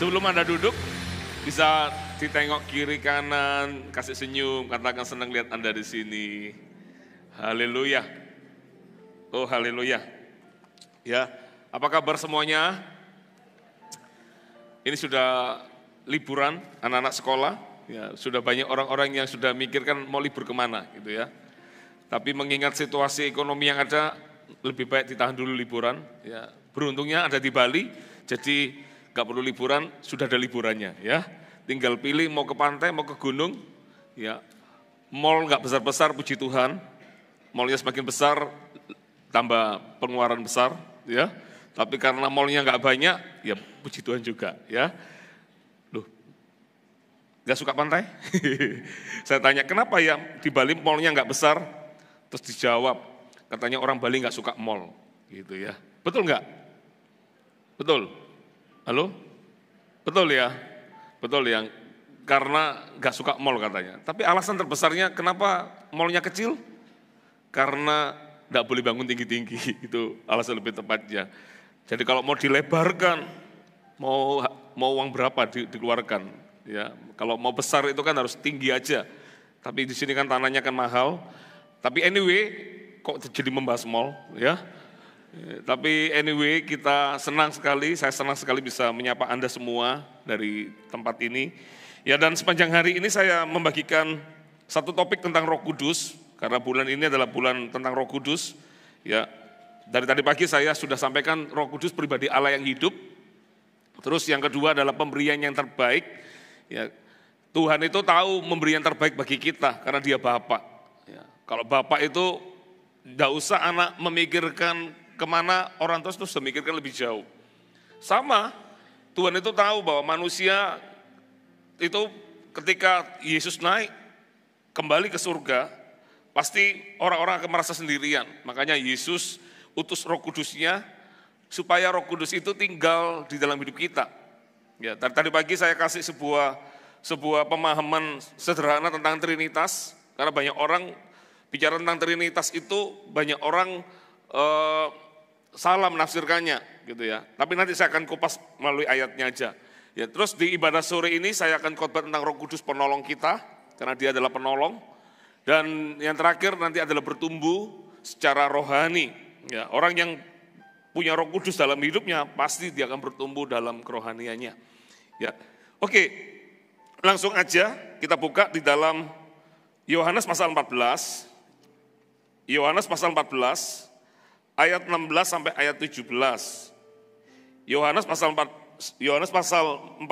Sebelum Anda duduk, bisa ditengok kiri kanan, kasih senyum, katakan senang lihat Anda di sini. Haleluya. Oh haleluya. Ya, apa kabar semuanya? Ini sudah liburan anak-anak sekolah. Ya, sudah banyak orang-orang yang sudah mikirkan mau libur kemana gitu ya. Tapi mengingat situasi ekonomi yang ada, lebih baik ditahan dulu liburan. Ya, beruntungnya ada di Bali, jadi nggak perlu liburan, sudah ada liburannya ya. Tinggal pilih mau ke pantai, mau ke gunung. Ya, mall nggak besar-besar, puji Tuhan. Mallnya semakin besar, tambah pengeluaran besar, ya. Tapi karena mallnya nggak banyak, ya puji Tuhan juga, ya. Loh, nggak suka pantai? Saya tanya, kenapa ya di Bali mallnya nggak besar? Terus dijawab, katanya orang Bali nggak suka mall, gitu ya. Betul nggak? Betul. Halo? Betul ya? Betul ya. Karena nggak suka mall katanya. Tapi alasan terbesarnya kenapa mallnya kecil? Karena nggak boleh bangun tinggi-tinggi, itu alasan lebih tepatnya. Jadi kalau mau dilebarkan, mau uang berapa dikeluarkan, ya. Kalau mau besar itu kan harus tinggi aja. Tapi di sini kan tanahnya kan mahal. Tapi anyway, kok jadi membahas mall, ya. Tapi anyway, kita senang sekali, saya senang sekali bisa menyapa Anda semua dari tempat ini. Ya, dan sepanjang hari ini saya membagikan satu topik tentang Roh Kudus. Karena bulan ini adalah bulan tentang Roh Kudus, ya. Dari tadi pagi saya sudah sampaikan Roh Kudus pribadi Allah yang hidup. Terus yang kedua adalah pemberian yang terbaik. Ya, Tuhan itu tahu memberi yang terbaik bagi kita karena Dia Bapa. Ya, kalau Bapa itu tidak usah anak memikirkan kemana, orang terus memikirkan lebih jauh. Sama, Tuhan itu tahu bahwa manusia itu ketika Yesus naik kembali ke surga, pasti orang-orang akan merasa sendirian. Makanya Yesus utus Roh Kudusnya supaya Roh Kudus itu tinggal di dalam hidup kita. Ya, tadi pagi saya kasih sebuah pemahaman sederhana tentang Trinitas, karena banyak orang bicara tentang Trinitas itu banyak orang salah menafsirkannya, gitu ya. Tapi nanti saya akan kupas melalui ayatnya aja. Ya, terus di ibadah sore ini saya akan khotbah tentang Roh Kudus penolong kita, karena Dia adalah penolong. Dan yang terakhir nanti adalah bertumbuh secara rohani. Ya, orang yang punya Roh Kudus dalam hidupnya pasti dia akan bertumbuh dalam kerohaniannya. Ya, oke, langsung aja kita buka di dalam Yohanes pasal 14. Yohanes pasal 14 ayat 16 sampai ayat 17. Yohanes pasal 14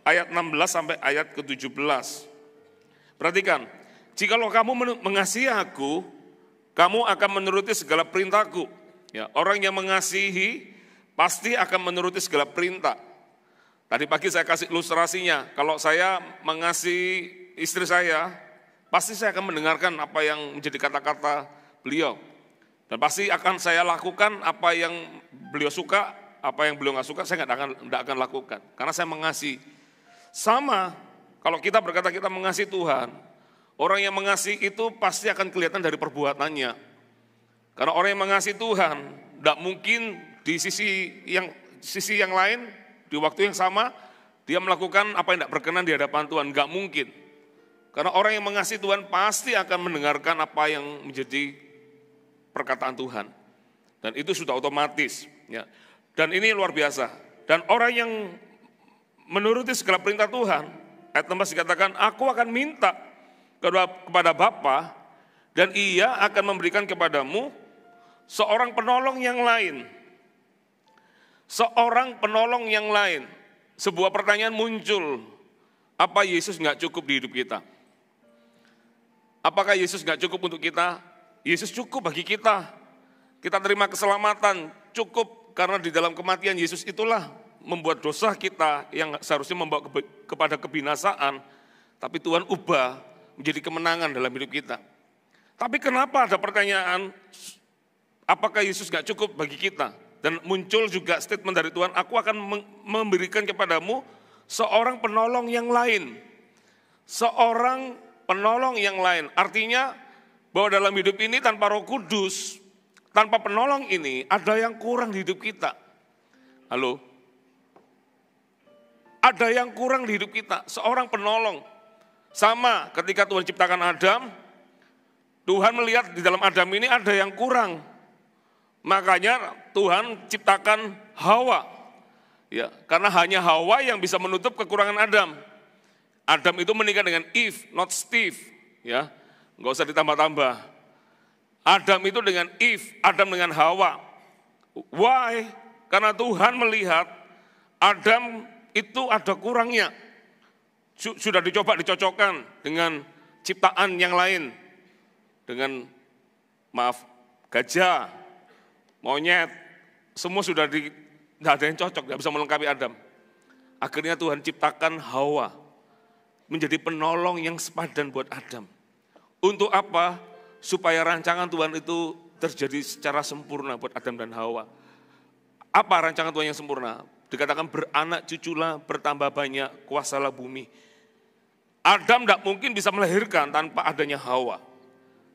ayat 16 sampai ayat ke-17. Perhatikan, jikalau kamu mengasihi aku, kamu akan menuruti segala perintahku. Ya, orang yang mengasihi pasti akan menuruti segala perintah. Tadi pagi saya kasih ilustrasinya, kalau saya mengasihi istri saya, pasti saya akan mendengarkan apa yang menjadi kata-kata beliau. Dan pasti akan saya lakukan apa yang beliau suka, apa yang beliau nggak suka, saya nggak akan lakukan. Karena saya mengasihi. Sama, kalau kita berkata kita mengasihi Tuhan, orang yang mengasihi itu pasti akan kelihatan dari perbuatannya. Karena orang yang mengasihi Tuhan, tidak mungkin di sisi yang lain, di waktu yang sama, dia melakukan apa yang tidak berkenan di hadapan Tuhan, nggak mungkin. Karena orang yang mengasihi Tuhan pasti akan mendengarkan apa yang menjadi perkataan Tuhan. Dan itu sudah otomatis. Ya. Dan ini luar biasa. Dan orang yang menuruti segala perintah Tuhan, ayat 16 dikatakan, aku akan minta kepada Bapa dan Ia akan memberikan kepadamu seorang penolong yang lain. Seorang penolong yang lain. Sebuah pertanyaan muncul, apa Yesus nggak cukup di hidup kita? Apakah Yesus nggak cukup untuk kita? Yesus cukup bagi kita. Kita terima keselamatan cukup karena di dalam kematian Yesus itulah membuat dosa kita yang seharusnya membawa kepada kebinasaan, tapi Tuhan ubah menjadi kemenangan dalam hidup kita. Tapi kenapa ada pertanyaan, apakah Yesus gak cukup bagi kita? Dan muncul juga statement dari Tuhan, aku akan memberikan kepadamu seorang penolong yang lain. Seorang penolong yang lain, artinya bahwa dalam hidup ini tanpa Roh Kudus, tanpa penolong ini, ada yang kurang di hidup kita. Halo? ada yang kurang di hidup kita, seorang penolong. Sama ketika Tuhan ciptakan Adam, Tuhan melihat di dalam Adam ini ada yang kurang. Makanya Tuhan ciptakan Hawa. Ya, karena hanya Hawa yang bisa menutup kekurangan Adam. Adam itu menikah dengan Eve, not Steve. Ya, nggak usah ditambah-tambah. Adam itu dengan Eve, Adam dengan Hawa. Why? Karena Tuhan melihat Adam itu ada kurangnya. Sudah dicoba dicocokkan dengan ciptaan yang lain. Dengan, gajah, monyet, semua sudah tidak ada yang cocok, tidak bisa melengkapi Adam. Akhirnya Tuhan ciptakan Hawa, menjadi penolong yang sepadan buat Adam. Untuk apa? Supaya rancangan Tuhan itu terjadi secara sempurna buat Adam dan Hawa. Apa rancangan Tuhan yang sempurna? Dikatakan beranak cuculah, bertambah banyak, kuasalah bumi. Adam tidak mungkin bisa melahirkan tanpa adanya Hawa.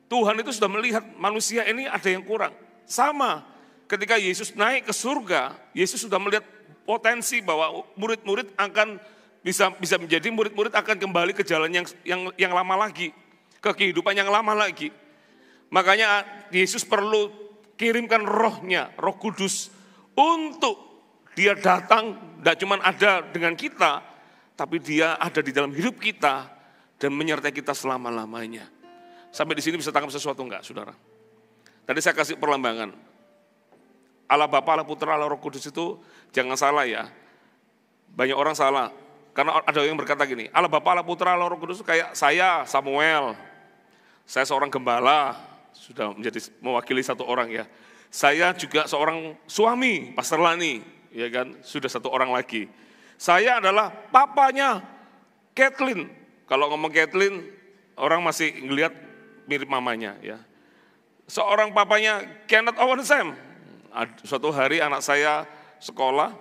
Tuhan itu sudah melihat manusia ini ada yang kurang. Sama ketika Yesus naik ke surga, Yesus sudah melihat potensi bahwa murid-murid akan bisa menjadi murid-murid akan kembali ke jalan yang lama lagi, ke kehidupan yang lama lagi. Makanya Yesus perlu kirimkan rohnya, Roh Kudus, untuk dia datang, tidak cuma ada dengan kita, tapi dia ada di dalam hidup kita dan menyertai kita selama-lamanya. Sampai di sini bisa tangkap sesuatu enggak, saudara? Tadi saya kasih perlambangan. Allah Bapa, Allah Putra, Allah Roh Kudus itu jangan salah ya. Banyak orang salah. Karena ada yang berkata gini, Allah Bapa, Allah Putra, Allah Roh Kudus itu kayak saya, Samuel. Saya seorang gembala, sudah menjadi mewakili satu orang ya. Saya juga seorang suami, Pastor Lani, ya kan, sudah satu orang lagi. Saya adalah papanya Kathleen. Kalau ngomong Kathleen, orang masih ngelihat mirip mamanya ya. Seorang papanya Kenneth Owen Sam. Suatu hari anak saya sekolah,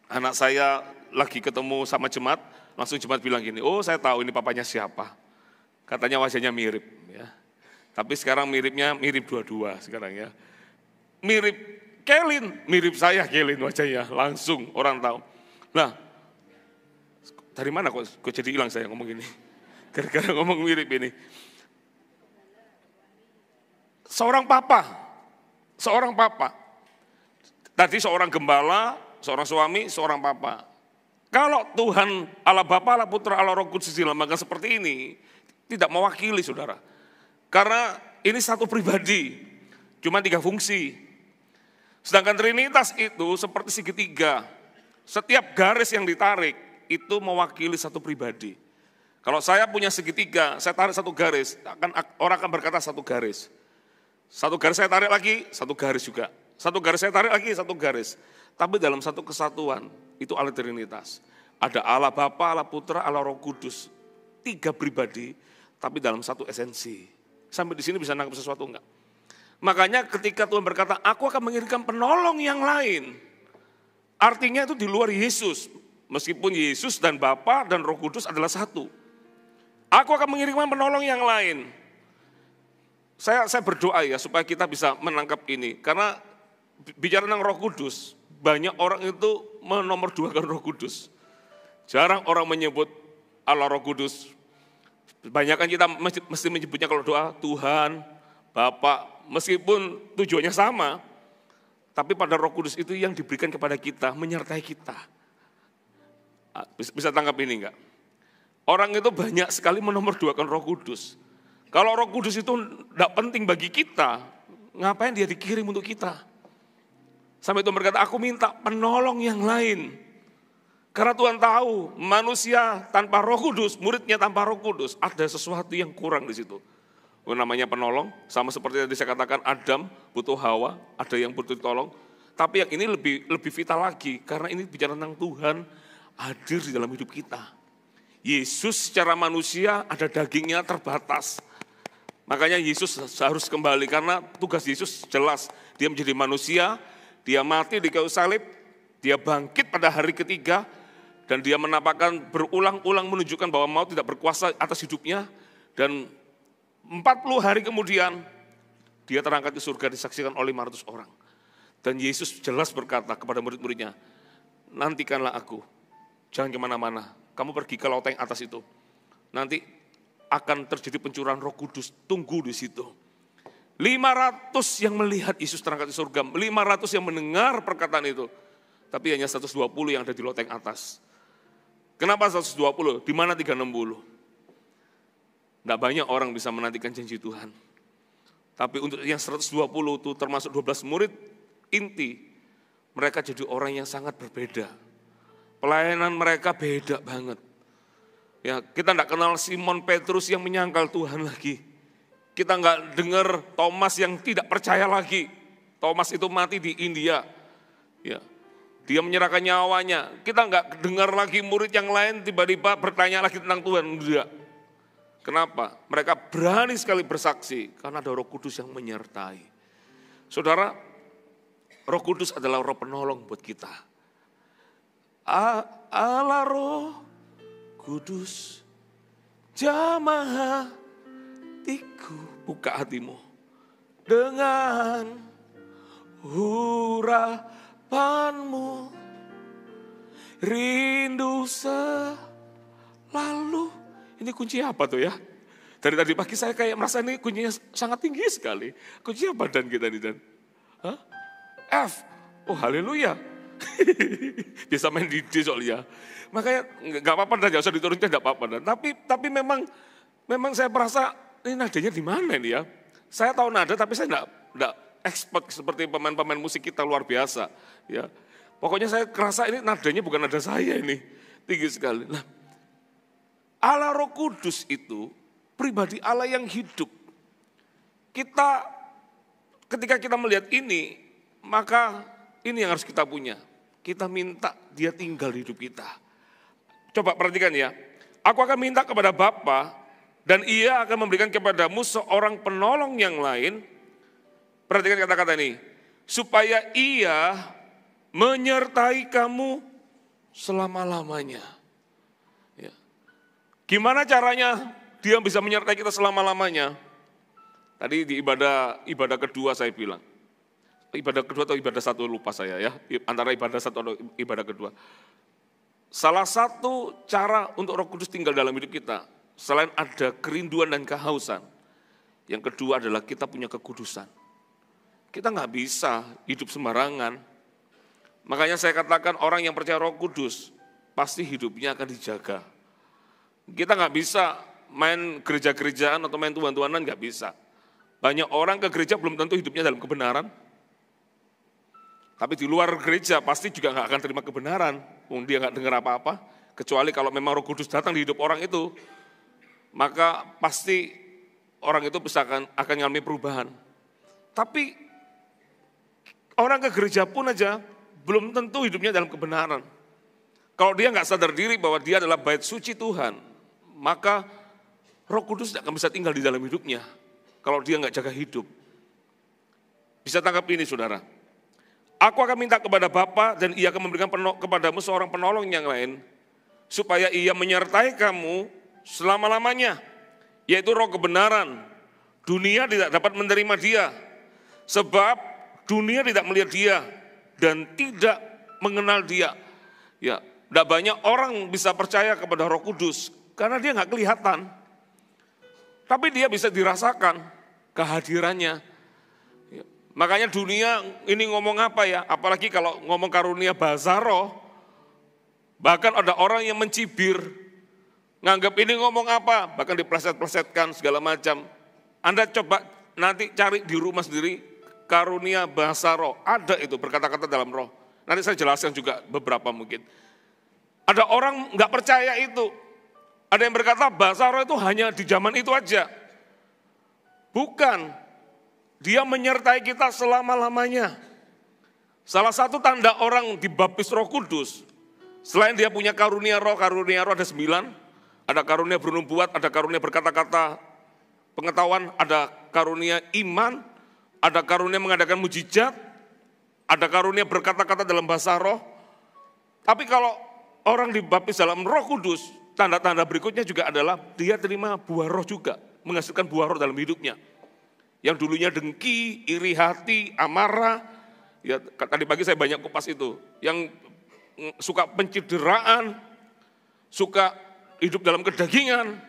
anak saya lagi ketemu sama jemaat, langsung jemaat bilang gini, oh saya tahu ini papanya siapa. Katanya wajahnya mirip ya. Tapi sekarang mirip dua-dua sekarang ya. Mirip Kathleen, mirip saya Kathleen wajahnya, langsung orang tahu. Nah, dari mana kok jadi hilang saya ngomong gini? Gara-gara ngomong mirip ini. Seorang papa. Tadi seorang gembala, seorang suami, seorang papa. Kalau Tuhan Allah Bapa, Allah Putra, Allah Roh Kudus dilambangkan seperti ini, tidak mewakili saudara. Karena ini satu pribadi, cuma 3 fungsi. Sedangkan Trinitas itu seperti segitiga. Setiap garis yang ditarik itu mewakili satu pribadi. Kalau saya punya segitiga, saya tarik satu garis, orang akan berkata satu garis. Satu garis saya tarik lagi, satu garis juga. Satu garis saya tarik lagi, satu garis. Tapi dalam satu kesatuan, itu Allah Trinitas. Ada Allah Bapa, Allah Putra, Allah Roh Kudus. 3 pribadi, tapi dalam satu esensi. Sampai di sini bisa nangkep sesuatu enggak? Makanya ketika Tuhan berkata, aku akan mengirimkan penolong yang lain. Artinya itu di luar Yesus. Meskipun Yesus dan Bapa dan Roh Kudus adalah satu. Aku akan mengirimkan penolong yang lain. Saya berdoa ya supaya kita bisa menangkap ini. Karena bicara tentang Roh Kudus, banyak orang itu menomorduakan Roh Kudus. Jarang orang menyebut Allah Roh Kudus. Kebanyakan kita mesti menyebutnya kalau doa Tuhan, Bapa, meskipun tujuannya sama. Tapi pada Roh Kudus itu yang diberikan kepada kita, menyertai kita. Bisa tangkap ini enggak? Orang itu banyak sekali menomorduakan Roh Kudus. Kalau Roh Kudus itu tidak penting bagi kita, ngapain dia dikirim untuk kita? Sampai Tuhan berkata, aku minta penolong yang lain. Karena Tuhan tahu manusia tanpa Roh Kudus, muridnya tanpa Roh Kudus, ada sesuatu yang kurang di situ. Namanya penolong, sama seperti yang saya katakan Adam butuh Hawa, ada yang butuh tolong. Tapi yang ini lebih vital lagi, karena ini bicara tentang Tuhan hadir di dalam hidup kita. Yesus secara manusia ada dagingnya terbatas. Makanya Yesus harus kembali karena tugas Yesus jelas. Dia menjadi manusia, dia mati di kayu salib, dia bangkit pada hari ketiga, dan dia menampakkan berulang-ulang menunjukkan bahwa maut tidak berkuasa atas hidupnya. Dan 40 hari kemudian, dia terangkat ke surga disaksikan oleh 500 orang. Dan Yesus jelas berkata kepada murid-muridnya, nantikanlah aku, jangan kemana-mana. Kamu pergi ke loteng atas itu. Nanti akan terjadi pencurahan Roh Kudus, tunggu di situ. 500 yang melihat Yesus terangkat di surga, 500 yang mendengar perkataan itu. Tapi hanya 120 yang ada di loteng atas. Kenapa 120? Di mana 360? Nggak banyak orang bisa menantikan janji Tuhan. Tapi untuk yang 120 itu termasuk 12 murid inti, mereka jadi orang yang sangat berbeda. Pelayanan mereka beda banget. Ya, kita enggak kenal Simon Petrus yang menyangkal Tuhan lagi. Kita enggak dengar Thomas yang tidak percaya lagi. Thomas itu mati di India. Ya, dia menyerahkan nyawanya. Kita enggak dengar lagi murid yang lain tiba-tiba bertanya lagi tentang Tuhan. Enggak. Kenapa? Mereka berani sekali bersaksi karena ada Roh Kudus yang menyertai. Saudara, Roh Kudus adalah roh penolong buat kita. Allah Roh Kudus, jamah hatiku, buka hatimu dengan harapanmu, rindu selalu. Ini kunci apa tuh ya? Dari tadi pagi saya kayak merasa ini kuncinya sangat tinggi sekali. Kunci apa dan kita nih Dan? Hah? F. Oh haleluya. Bisa main di D soalnya. Makanya nggak apa-apa dan nggak usah diturunkan nggak apa-apa dan. Tapi memang saya merasa ini nadanya di mana ini ya? Saya tahu nada tapi saya nggak expert seperti pemain-pemain musik kita luar biasa. Ya, pokoknya saya kerasa ini nadanya bukan nada saya ini tinggi sekali. Nah, Allah Roh Kudus itu pribadi Allah yang hidup. Ketika kita melihat ini, maka ini yang harus kita punya. Kita minta dia tinggal di hidup kita. Coba perhatikan ya. Aku akan minta kepada Bapa dan ia akan memberikan kepadamu seorang penolong yang lain. Perhatikan kata-kata ini. Supaya ia menyertai kamu selama-lamanya. Ya. Gimana caranya dia bisa menyertai kita selama-lamanya? Tadi di ibadah kedua saya bilang. Ibadah kedua atau ibadah satu lupa saya ya, antara ibadah satu atau ibadah kedua. Salah satu cara untuk Roh Kudus tinggal dalam hidup kita, selain ada kerinduan dan kehausan, yang kedua adalah kita punya kekudusan. Kita nggak bisa hidup sembarangan. Makanya saya katakan orang yang percaya Roh Kudus, pasti hidupnya akan dijaga. Kita nggak bisa main gereja-gerejaan atau main tuan-tuanan, nggak bisa. Banyak orang ke gereja belum tentu hidupnya dalam kebenaran. Tapi di luar gereja pasti juga nggak akan terima kebenaran. Dia nggak dengar apa-apa. Kecuali kalau memang Roh Kudus datang di hidup orang itu, maka pasti orang itu bisa akan mengalami perubahan. Tapi orang ke gereja pun aja belum tentu hidupnya dalam kebenaran. Kalau dia nggak sadar diri bahwa dia adalah bait suci Tuhan, maka Roh Kudus tidak akan bisa tinggal di dalam hidupnya. Kalau dia nggak jaga hidup. Bisa tangkap ini saudara. Aku akan minta kepada Bapa dan ia akan memberikan kepadamu seorang penolong yang lain. Supaya ia menyertai kamu selama-lamanya. Yaitu roh kebenaran. Dunia tidak dapat menerima dia. Sebab dunia tidak melihat dia. Dan tidak mengenal dia. Ya, tidak banyak orang bisa percaya kepada Roh Kudus. Karena dia nggak kelihatan. Tapi dia bisa dirasakan kehadirannya. Makanya dunia ini ngomong apa ya, apalagi kalau ngomong karunia bahasa roh, bahkan ada orang yang mencibir, nganggap ini ngomong apa, bahkan dipleset-plesetkan segala macam. Anda coba nanti cari di rumah sendiri, karunia bahasa roh, ada itu berkata-kata dalam roh. Nanti saya jelaskan juga beberapa mungkin. Ada orang nggak percaya itu, ada yang berkata bahasa roh itu hanya di zaman itu aja. Bukan. Dia menyertai kita selama-lamanya. Salah satu tanda orang dibaptis Roh Kudus, selain dia punya karunia roh ada 9, ada karunia bernubuat, ada karunia berkata-kata pengetahuan, ada karunia iman, ada karunia mengadakan mujizat, ada karunia berkata-kata dalam bahasa roh. Tapi kalau orang dibaptis dalam Roh Kudus, tanda-tanda berikutnya juga adalah dia terima buah roh juga, menghasilkan buah roh dalam hidupnya. Yang dulunya dengki, iri hati, amarah, ya tadi pagi saya banyak kupas itu. Yang suka pencideraan, suka hidup dalam kedagingan,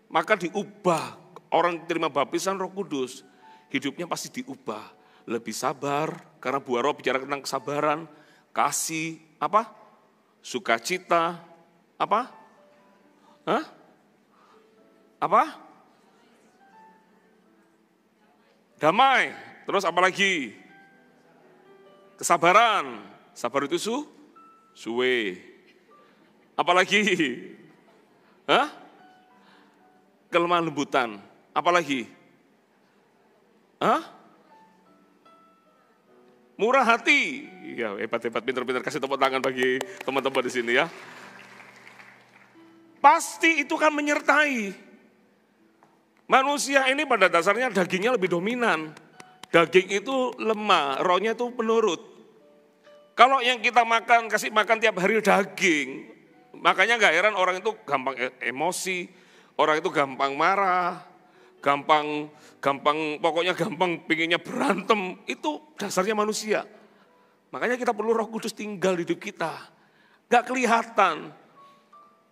maka diubah. Orang terima baptisan Roh Kudus, hidupnya pasti diubah. Lebih sabar, karena buah roh bicara tentang kesabaran, kasih, apa? Sukacita, apa? Hah? Apa? Damai. Terus apa lagi? Kesabaran. Sabar itu suwe. Apa lagi? Hah? Kelemah lembutan. Apa lagi? Hah? Murah hati. Ya, hebat-hebat, pintar-pintar, kasih tepuk tangan bagi teman-teman di sini ya. Pasti itu kan menyertai. Manusia ini pada dasarnya dagingnya lebih dominan. Daging itu lemah, rohnya itu penurut. Kalau yang kita makan, kasih makan tiap hari daging, makanya gak heran orang itu gampang emosi, orang itu gampang marah, gampang pinginnya berantem, itu dasarnya manusia. Makanya kita perlu Roh Kudus tinggal di hidup kita. Gak kelihatan.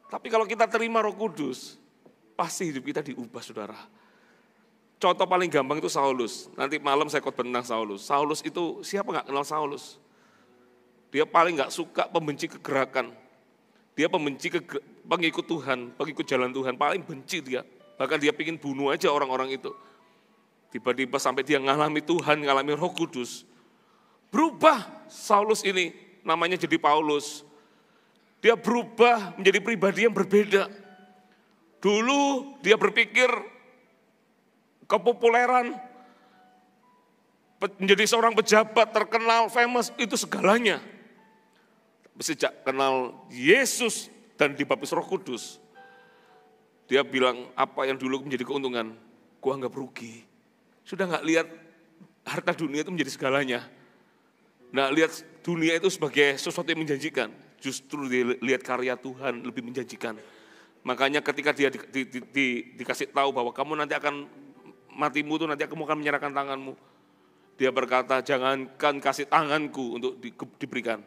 Tapi kalau kita terima Roh Kudus, pasti hidup kita diubah, saudara. Contoh paling gampang itu Saulus. Nanti malam saya khotbah tentang Saulus. Saulus itu, siapa gak kenal Saulus? Dia paling gak suka pembenci kegerakan. Dia pengikut Tuhan, pengikut jalan Tuhan, paling benci dia. Bahkan dia ingin bunuh aja orang-orang itu. Tiba-tiba sampai dia ngalami Tuhan, ngalami Roh Kudus. Berubah Saulus ini, namanya jadi Paulus. Dia berubah menjadi pribadi yang berbeda. Dulu dia berpikir kepopuleran, menjadi seorang pejabat terkenal, famous, itu segalanya. Sejak kenal Yesus dan dibaptis Roh Kudus, dia bilang apa yang dulu menjadi keuntungan, gua anggap rugi. Sudah nggak lihat harta dunia itu menjadi segalanya. Nggak lihat dunia itu sebagai sesuatu yang menjanjikan. Justru dia lihat karya Tuhan lebih menjanjikan. Makanya ketika dia dikasih tahu bahwa kamu nanti akan, matimu itu nanti kamu akan menyerahkan tanganmu. Dia berkata, jangankan kasih tanganku untuk diberikan.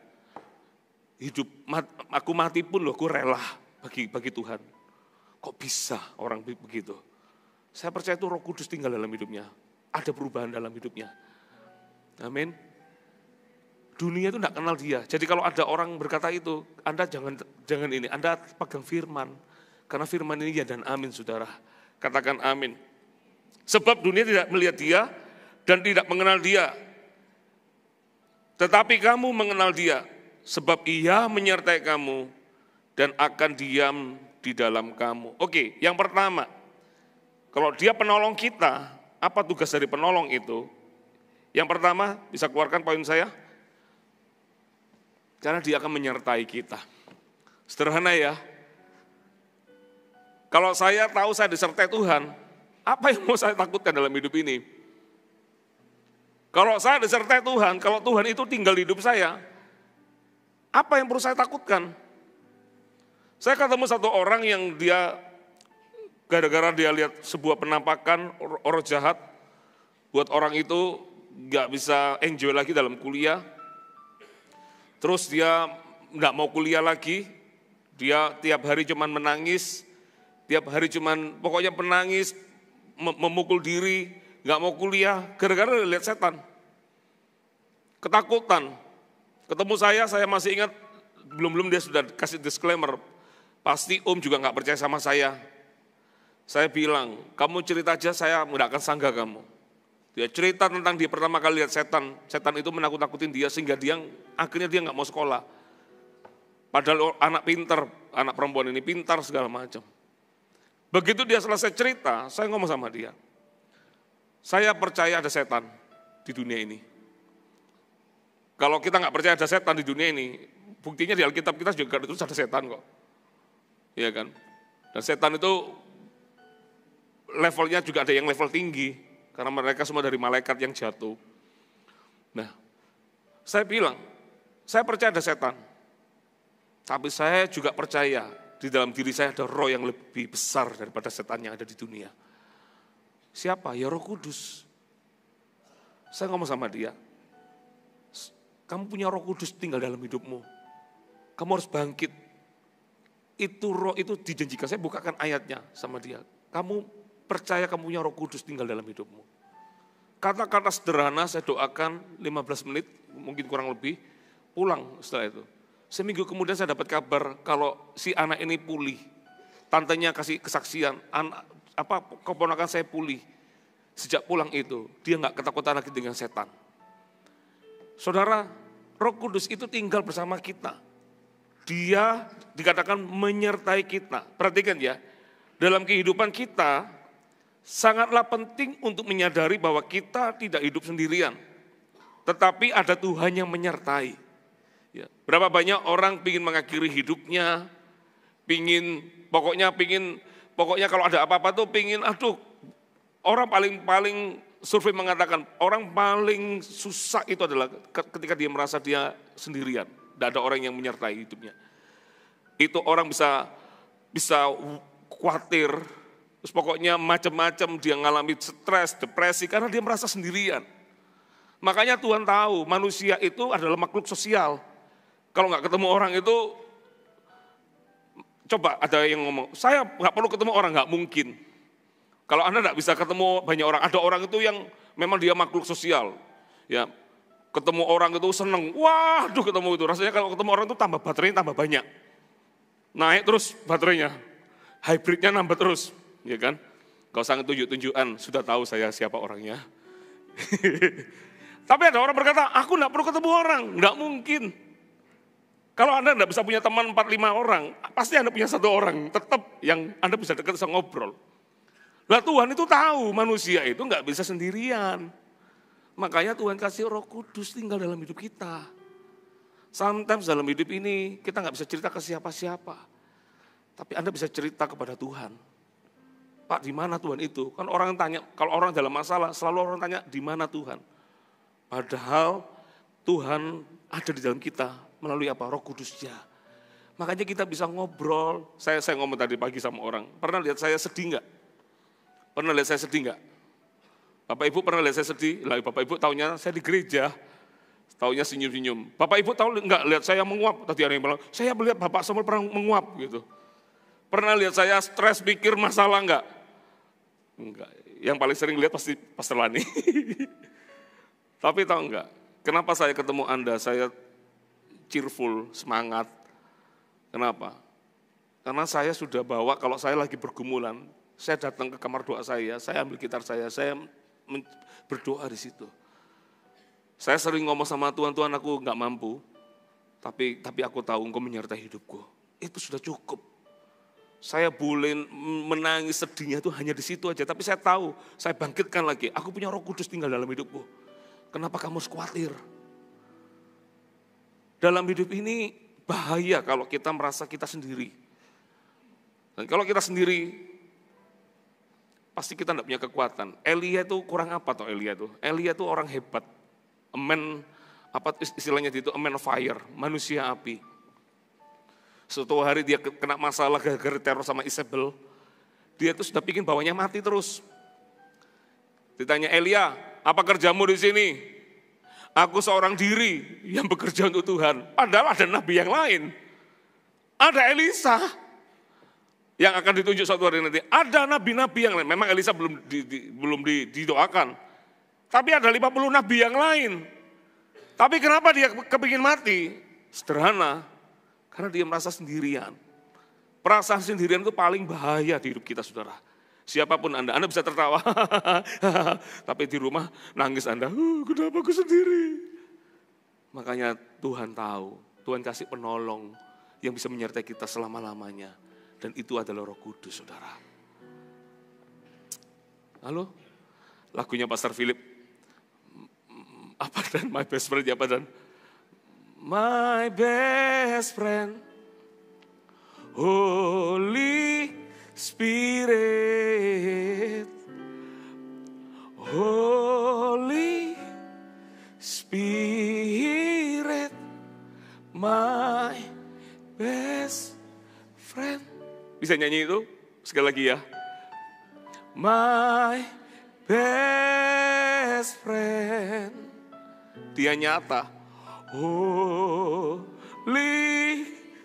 Hidup, aku mati pun loh, aku rela bagi Tuhan. Kok bisa orang begitu? Saya percaya itu Roh Kudus tinggal dalam hidupnya. Ada perubahan dalam hidupnya. Amin. Dunia itu tidak kenal dia. Jadi kalau ada orang berkata itu, Anda jangan ini, Anda pegang firman. Karena firman ini ya dan amin, saudara. Katakan amin. Sebab dunia tidak melihat dia dan tidak mengenal dia. Tetapi kamu mengenal dia. Sebab ia menyertai kamu dan akan diam di dalam kamu. Oke, yang pertama, kalau dia penolong kita, apa tugas dari penolong itu? Yang pertama, bisa keluarkan poin saya? Karena dia akan menyertai kita. Sederhana ya. Kalau saya tahu saya disertai Tuhan, apa yang mau saya takutkan dalam hidup ini? Kalau saya disertai Tuhan, kalau Tuhan itu tinggal di hidup saya, apa yang perlu saya takutkan? Saya ketemu satu orang yang dia, gara-gara dia lihat sebuah penampakan orang jahat, buat orang itu gak bisa enjoy lagi dalam kuliah. Terus dia gak mau kuliah lagi, dia tiap hari cuman menangis, tiap hari cuman pokoknya menangis, memukul diri, gak mau kuliah, gara-gara lihat setan. Ketakutan. Ketemu saya masih ingat, belum dia sudah kasih disclaimer, pasti Om juga gak percaya sama saya. Saya bilang, kamu cerita aja, saya gak akan sanggah kamu. Dia cerita tentang dia pertama kali lihat setan itu menakut-nakutin dia sehingga akhirnya dia gak mau sekolah. Padahal anak pintar, anak perempuan ini pintar segala macam. Begitu dia selesai cerita, saya ngomong sama dia, saya percaya ada setan di dunia ini. Kalau kita nggak percaya ada setan di dunia ini, buktinya di Alkitab kita juga ditulis ada setan kok. Iya kan? Dan setan itu levelnya juga ada yang level tinggi, karena mereka semua dari malaikat yang jatuh. Nah, saya bilang, saya percaya ada setan. Tapi saya juga percaya di dalam diri saya ada roh yang lebih besar daripada setan yang ada di dunia. Siapa? Ya Roh Kudus. Saya ngomong sama dia, kamu punya Roh Kudus tinggal dalam hidupmu. Kamu harus bangkit. itu roh itu dijanjikan, saya bukakan ayatnya sama dia. Kamu percaya kamu punya Roh Kudus tinggal dalam hidupmu. Kata-kata sederhana saya doakan 15 menit, mungkin kurang lebih, pulang setelah itu. Seminggu kemudian saya dapat kabar kalau si anak ini pulih. Tantenya kasih kesaksian, keponakan saya pulih. Sejak pulang itu, dia nggak ketakutan lagi dengan setan. Saudara, Roh Kudus itu tinggal bersama kita. Dia dikatakan menyertai kita. Perhatikan ya, dalam kehidupan kita sangatlah penting untuk menyadari bahwa kita tidak hidup sendirian. Tetapi ada Tuhan yang menyertai. Ya, berapa banyak orang ingin mengakhiri hidupnya, pokoknya kalau ada apa-apa tuh orang paling survei mengatakan orang paling susah itu adalah ketika dia merasa dia sendirian, tidak ada orang yang menyertai hidupnya. Itu orang bisa khawatir, terus pokoknya macam-macam, dia ngalami stres, depresi karena dia merasa sendirian. Makanya Tuhan tahu manusia itu adalah makhluk sosial. Kalau nggak ketemu orang itu, coba ada yang ngomong, saya nggak perlu ketemu orang, nggak mungkin. Kalau Anda nggak bisa ketemu banyak orang, ada orang itu yang memang dia makhluk sosial. Ya, ketemu orang itu seneng, waduh ketemu itu. Rasanya kalau ketemu orang itu tambah baterainya tambah banyak. Naik terus baterainya, hybridnya nambah terus. Ya kan? Gak usah tunjuk-tunjukan, sudah tahu saya siapa orangnya. Tapi ada orang berkata, aku nggak perlu ketemu orang, nggak mungkin. Kalau Anda nggak bisa punya teman 4-5 orang, pasti Anda punya 1 orang, tetap yang Anda bisa dekat, bisa ngobrol. Lah Tuhan itu tahu manusia itu nggak bisa sendirian. Makanya Tuhan kasih Roh Kudus tinggal dalam hidup kita. Sometimes dalam hidup ini kita nggak bisa cerita ke siapa-siapa. Tapi Anda bisa cerita kepada Tuhan. Pak, di mana Tuhan itu? Kan orang tanya, kalau orang dalam masalah, selalu orang tanya, di mana Tuhan? Padahal Tuhan ada di dalam kita melalui apa? Roh Kudusnya. Makanya kita bisa ngobrol. Saya ngomong tadi pagi sama orang, pernah lihat saya sedih nggak? Pernah lihat saya sedih nggak? Bapak Ibu pernah lihat saya sedih? Lah Bapak Ibu taunya saya di gereja, taunya senyum-senyum. Bapak Ibu tahu nggak lihat saya menguap? Tadi ada yang bilang, saya melihat Bapak Samuel pernah menguap gitu. Pernah lihat saya stres pikir masalah nggak? Enggak. Yang paling sering lihat pasti Pastor Lani. Tapi tahu nggak? Kenapa saya ketemu Anda? Saya cheerful, semangat. Kenapa? Karena saya sudah bawa kalau saya lagi bergumulan. Saya datang ke kamar doa saya ambil gitar saya berdoa di situ. Saya sering ngomong sama Tuhan, Tuhan aku nggak mampu, tapi aku tahu Engkau menyertai hidupku. Itu sudah cukup. Saya boleh menangis sedihnya itu hanya di situ aja, tapi saya tahu, saya bangkitkan lagi. Aku punya Roh Kudus tinggal dalam hidupku. Kenapa kamu harus khawatir? Dalam hidup ini bahaya kalau kita merasa kita sendiri. Dan kalau kita sendiri, pasti kita tidak punya kekuatan. Elia itu kurang apa toh Elia itu? Elia itu orang hebat. A man, apa istilahnya itu, a man of fire, manusia api. Suatu hari dia kena masalah gara-gara teror sama Isabel. Dia itu sudah bikin bawahnya mati terus. Ditanya Elia, apa kerjamu di sini? Aku seorang diri yang bekerja untuk Tuhan. Padahal ada nabi yang lain. Ada Elisa yang akan ditunjuk suatu hari nanti. Ada nabi-nabi yang lain. Memang Elisa belum didoakan. Tapi ada 50 nabi yang lain. Tapi kenapa dia kepingin mati? Sederhana. Karena dia merasa sendirian. Perasaan sendirian itu paling bahaya di hidup kita, saudara. Siapapun Anda bisa tertawa. Tapi di rumah nangis Anda. Kenapa aku sendiri? Makanya Tuhan tahu. Tuhan kasih penolong yang bisa menyertai kita selama-lamanya. Dan itu adalah Roh Kudus, saudara. Halo? Lagunya Pastor Philip. Apa dan My Best Friend, apa dan? My best friend, Holy Spirit, Holy Spirit, my best friend. Bisa nyanyi itu? Sekali lagi ya. My best friend. Dia nyata. Holy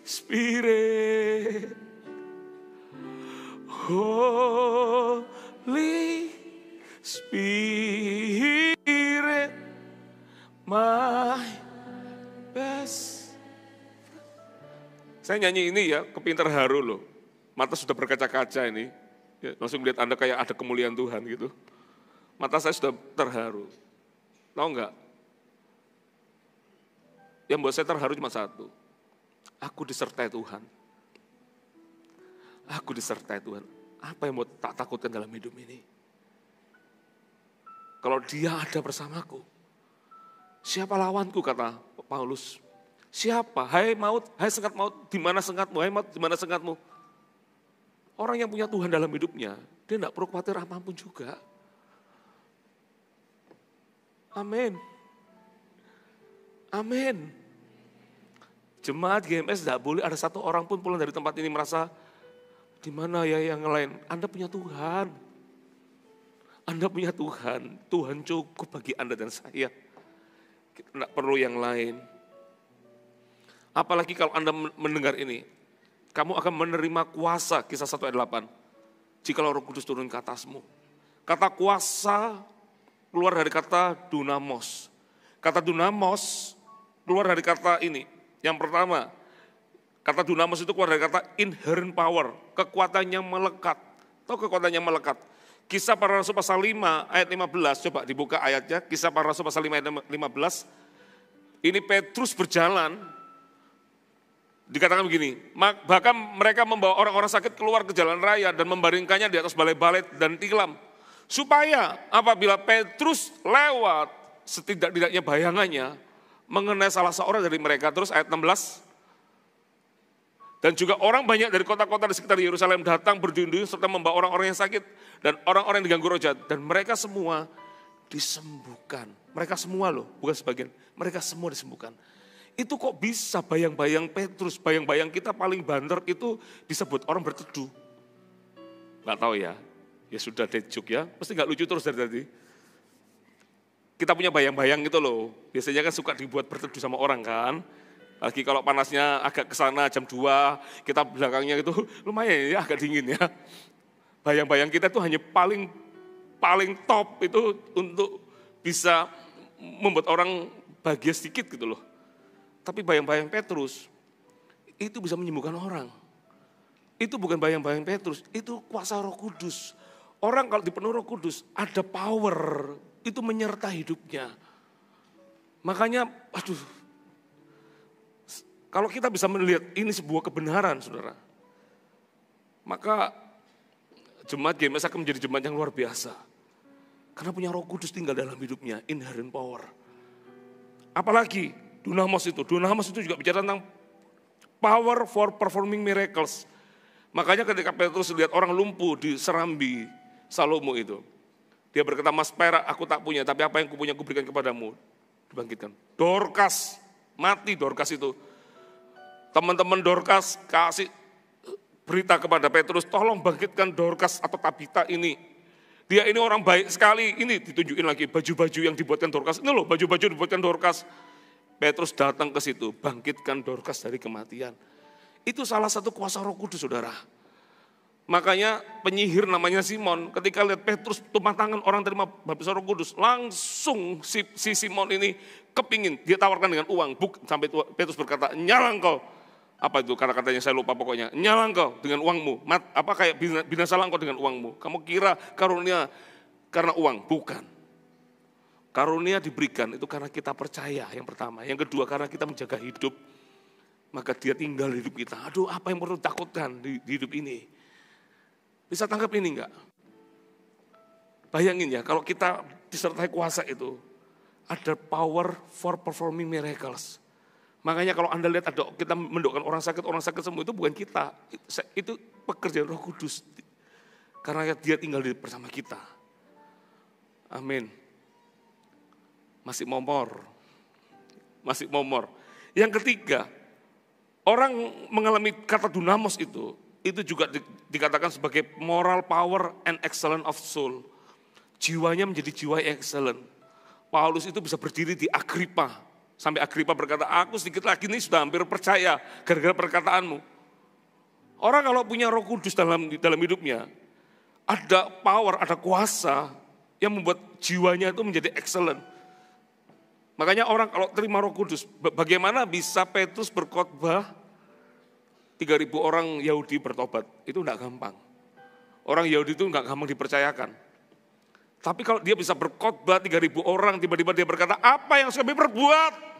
Spirit. Saya nyanyi ini ya, kepintar haru loh. Mata sudah berkaca-kaca ini. Ya, langsung lihat Anda kayak ada kemuliaan Tuhan gitu. Mata saya sudah terharu. Tahu enggak? Yang buat saya terharu cuma satu. Aku disertai Tuhan. Aku disertai Tuhan. Apa yang mau tak takutkan dalam hidup ini? Kalau Dia ada bersamaku, siapa lawanku, kata Paulus. Siapa? Hai maut, hai sengat maut, di mana sengatmu? Hai maut, di mana sengatmu? Orang yang punya Tuhan dalam hidupnya, dia tidak perlu khawatir apapun juga. Amin. Amin. Jemaat GMS tidak boleh ada satu orang pun pulang dari tempat ini merasa, di mana ya yang lain? Anda punya Tuhan. Anda punya Tuhan. Tuhan cukup bagi Anda dan saya. Kita tidak perlu yang lain. Apalagi kalau Anda mendengar ini, kamu akan menerima kuasa, Kisah 1 ayat 8. Jikalau Roh Kudus turun ke atasmu. Kata kuasa keluar dari kata dunamos. Kata dunamos keluar dari kata ini. Yang pertama, kata dunamos itu keluar dari kata inherent power, kekuatannya melekat. Tahu kekuatannya melekat? Kisah Para Rasul pasal 5 ayat 15, coba dibuka ayatnya. Kisah Para Rasul pasal 5 ayat 15. Ini Petrus berjalan. Dikatakan begini, bahkan mereka membawa orang-orang sakit keluar ke jalan raya dan membaringkannya di atas balai-balai dan tilam. Supaya apabila Petrus lewat, setidak-tidaknya bayangannya mengenai salah seorang dari mereka. Terus ayat 16. Dan juga orang banyak dari kota-kota di sekitar Yerusalem datang berduyun-duyun serta membawa orang-orang yang sakit dan orang-orang yang diganggu roh jahat. Dan mereka semua disembuhkan. Mereka semua loh, bukan sebagian. Mereka semua disembuhkan. Itu kok bisa bayang-bayang Petrus, bayang-bayang kita paling banter itu disebut orang berteduh. Nggak tahu ya, ya sudah dead joke ya, pasti nggak lucu terus dari tadi. Kita punya bayang-bayang gitu loh, biasanya kan suka dibuat berteduh sama orang kan. Lagi kalau panasnya agak ke sana jam 2, kita belakangnya itu lumayan ya agak dingin ya. Bayang-bayang kita tuh hanya paling top itu untuk bisa membuat orang bahagia sedikit gitu loh. Tapi bayang-bayang Petrus, itu bisa menyembuhkan orang. Itu bukan bayang-bayang Petrus, itu kuasa Roh Kudus. Orang kalau dipenuhi Roh Kudus, ada power, itu menyertai hidupnya. Makanya, kalau kita bisa melihat ini sebuah kebenaran, saudara. Maka jemaat GMS akan menjadi jemaat yang luar biasa. Karena punya Roh Kudus tinggal dalam hidupnya, inherent power. Apalagi, Dunamos itu juga bicara tentang power for performing miracles. Makanya ketika Petrus lihat orang lumpuh di Serambi Salomo itu. Dia berkata, Mas perak aku tak punya, tapi apa yang kupunya kuberikan kepadamu. Dibangkitkan. Dorcas, mati Dorcas itu. Teman-teman Dorcas kasih berita kepada Petrus, tolong bangkitkan Dorcas atau Tabita ini. Dia ini orang baik sekali, ini ditunjukin lagi baju-baju yang dibuatkan Dorcas. Ini loh baju-baju dibuatkan Dorcas. Petrus datang ke situ, bangkitkan Dorcas dari kematian. Itu salah satu kuasa Roh Kudus, saudara. Makanya penyihir namanya Simon, ketika lihat Petrus tumpah tangan orang terima baptisan Roh Kudus, langsung si Simon ini kepingin, dia tawarkan dengan uang. Sampai Petrus berkata, nyala engkau. Apa itu kata-katanya saya lupa pokoknya. Nyala engkau dengan uangmu. Kayak binasalah engkau dengan uangmu. Kamu kira karunia karena uang? Bukan. Karunia diberikan itu karena kita percaya yang pertama. Yang kedua karena kita menjaga hidup. Maka dia tinggal di hidup kita. Aduh apa yang perlu takutkan di hidup ini. Bisa tangkap ini enggak? Bayangin ya kalau kita disertai kuasa itu. Ada power for performing miracles. Makanya kalau Anda lihat ada kita mendoakan orang sakit sembuh itu bukan kita. Itu pekerjaan Roh Kudus. Karena dia tinggal bersama kita. Amin. Masih momor. Yang ketiga, orang mengalami kata dunamos itu juga dikatakan sebagai moral power and excellence of soul. Jiwanya menjadi jiwa yang excellent. Paulus itu bisa berdiri di Agripa. Sampai Agripa berkata, aku sedikit lagi ini sudah hampir percaya gara-gara perkataanmu. Orang kalau punya Roh Kudus dalam hidupnya, ada power, ada kuasa yang membuat jiwanya itu menjadi excellent. Makanya orang kalau terima Roh Kudus, bagaimana bisa Petrus berkhotbah 3.000 orang Yahudi bertobat, itu enggak gampang. Orang Yahudi itu enggak gampang dipercayakan. Tapi kalau dia bisa berkhotbah 3.000 orang, tiba-tiba dia berkata, apa yang harus kami perbuat?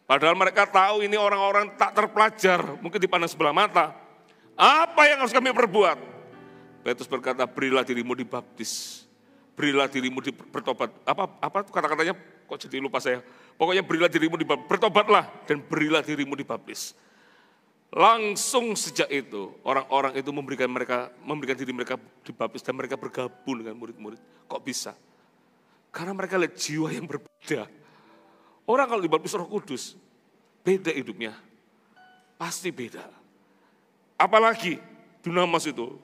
Padahal mereka tahu ini orang-orang tak terpelajar, mungkin dipandang sebelah mata. Apa yang harus kami perbuat? Petrus berkata, berilah dirimu dibaptis. Berilah dirimu bertobat. Apa kata-katanya? Kok jadi lupa saya. Pokoknya berilah dirimu dibaptis. Bertobatlah dan berilah dirimu dibaptis. Langsung sejak itu, orang-orang itu memberikan diri mereka dibaptis dan mereka bergabung dengan murid-murid. Kok bisa? Karena mereka lihat jiwa yang berbeda. Orang kalau dibaptis Roh Kudus, beda hidupnya. Pasti beda. Apalagi dunamis itu.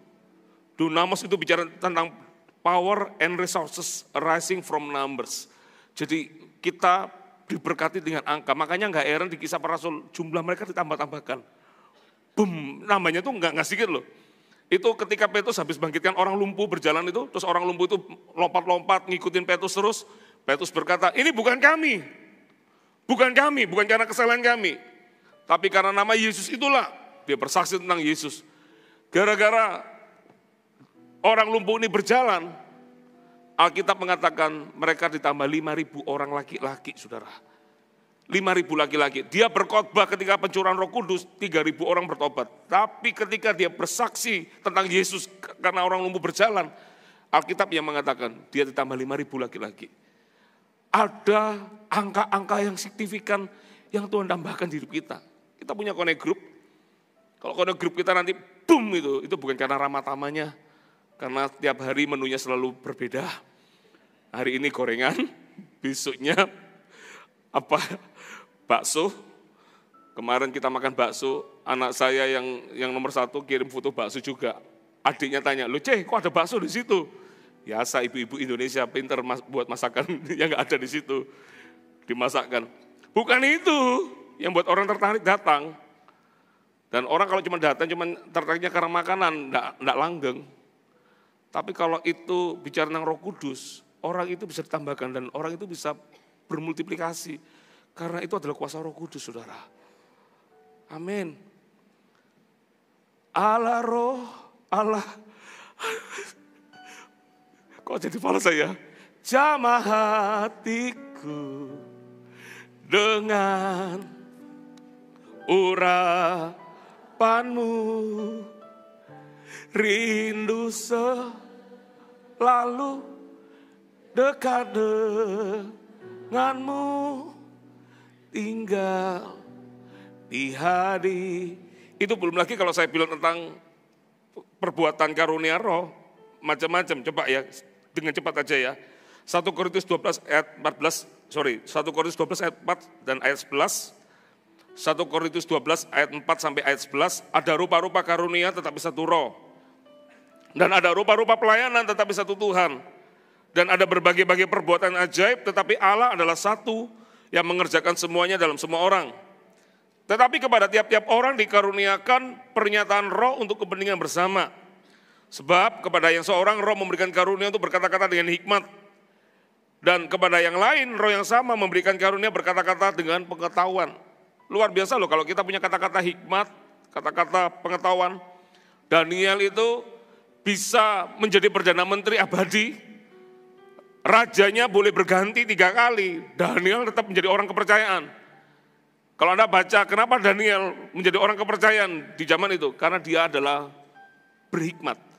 Dunamis itu bicara tentang power and resources arising from numbers. Jadi kita diberkati dengan angka. Makanya enggak heran di Kisah Para Rasul jumlah mereka ditambah-tambahkan. Boom, namanya tuh enggak sedikit loh. Itu ketika Petrus habis bangkitkan orang lumpuh berjalan itu, terus orang lumpuh itu lompat-lompat ngikutin Petrus terus. Petrus berkata, ini bukan kami. Bukan karena kesalahan kami. Tapi karena nama Yesus itulah, dia bersaksi tentang Yesus. Gara-gara orang lumpuh ini berjalan, Alkitab mengatakan mereka ditambah 5.000 orang laki-laki, saudara. 5.000 laki-laki. Dia berkhotbah ketika pencurahan Roh Kudus, 3.000 orang bertobat. Tapi ketika dia bersaksi tentang Yesus karena orang lumpuh berjalan, Alkitab yang mengatakan dia ditambah 5.000 laki-laki. Ada angka-angka yang signifikan yang Tuhan tambahkan di hidup kita. Kita punya connect group. Kalau connect group kita nanti boom itu bukan karena ramah tamanya, karena tiap hari menunya selalu berbeda. Hari ini gorengan, besoknya bakso. Kemarin kita makan bakso, anak saya yang nomor 1 kirim foto bakso juga. Adiknya tanya, loh kok ada bakso di situ? Biasa ibu-ibu Indonesia pintar buat masakan yang nggak ada di situ, dimasakkan. Bukan itu yang buat orang tertarik datang. Dan orang kalau cuma datang, cuma tertariknya karena makanan, nggak langgeng. Tapi kalau itu bicara tentang Roh Kudus, orang itu bisa ditambahkan dan orang itu bisa bermultiplikasi. Karena itu adalah kuasa Roh Kudus, saudara. Amin. Allah Roh, Allah. Kok jadi falas saya? Jamah hatiku dengan urapanmu, rindu selalu dekat denganmu, tinggal di hadi. Itu belum lagi kalau saya bilang tentang perbuatan karunia roh, macam-macam. Coba ya, dengan cepat aja ya. 1 Korintus 12 ayat 4 dan ayat 11. 1 Korintus 12 ayat 4 sampai ayat 11. Ada rupa-rupa karunia tetapi satu roh. Dan ada rupa-rupa pelayanan tetapi satu Tuhan. Dan ada berbagai-bagai perbuatan ajaib tetapi Allah adalah satu yang mengerjakan semuanya dalam semua orang. Tetapi kepada tiap-tiap orang dikaruniakan pernyataan roh untuk kepentingan bersama. Sebab kepada yang seorang roh memberikan karunia untuk berkata-kata dengan hikmat. Dan kepada yang lain roh yang sama memberikan karunia berkata-kata dengan pengetahuan. Luar biasa loh kalau kita punya kata-kata hikmat, kata-kata pengetahuan. Daniel itu bisa menjadi Perdana Menteri abadi. Rajanya boleh berganti 3 kali. Daniel tetap menjadi orang kepercayaan. Kalau Anda baca kenapa Daniel menjadi orang kepercayaan di zaman itu. Karena dia adalah berhikmat.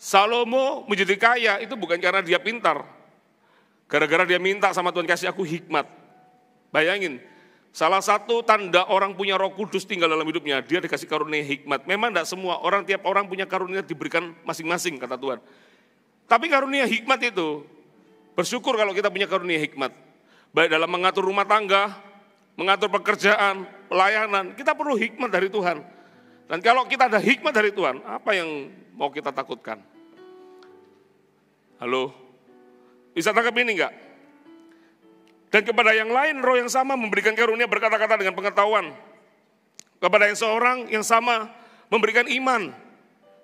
Salomo menjadi kaya itu bukan karena dia pintar. Gara-gara dia minta sama Tuhan kasih aku hikmat. Bayangin, salah satu tanda orang punya Roh Kudus tinggal dalam hidupnya, dia dikasih karunia hikmat. Memang tidak semua, tiap orang punya karunia diberikan masing-masing kata Tuhan. Tapi karunia hikmat itu, bersyukur kalau kita punya karunia hikmat. Baik dalam mengatur rumah tangga, mengatur pekerjaan, pelayanan, kita perlu hikmat dari Tuhan. Dan kalau kita ada hikmat dari Tuhan, apa yang mau kita takutkan? Halo? Bisa tangkap ini enggak? Dan kepada yang lain roh yang sama memberikan karunia berkata-kata dengan pengetahuan. Kepada yang seorang yang sama memberikan iman.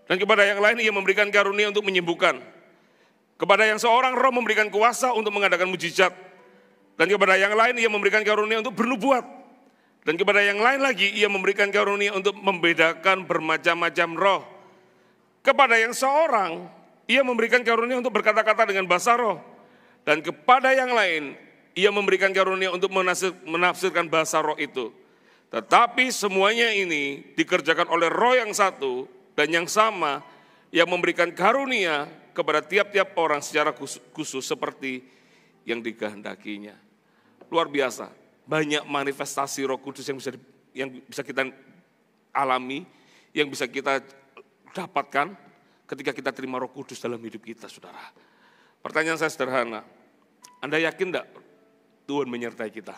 Dan kepada yang lain ia memberikan karunia untuk menyembuhkan. Kepada yang seorang roh memberikan kuasa untuk mengadakan mujizat. Dan kepada yang lain ia memberikan karunia untuk bernubuat. Dan kepada yang lain lagi ia memberikan karunia untuk membedakan bermacam-macam roh. Kepada yang seorang ia memberikan karunia untuk berkata-kata dengan bahasa roh. Dan kepada yang lain ia memberikan karunia untuk menafsirkan bahasa roh itu. Tetapi semuanya ini dikerjakan oleh roh yang satu dan yang sama yang memberikan karunia kepada tiap-tiap orang secara khusus seperti yang dikehendakinya. Luar biasa, banyak manifestasi Roh Kudus yang bisa kita alami, yang bisa kita dapatkan ketika kita terima Roh Kudus dalam hidup kita, saudara. Pertanyaan saya sederhana, Anda yakin enggak Tuhan menyertai kita?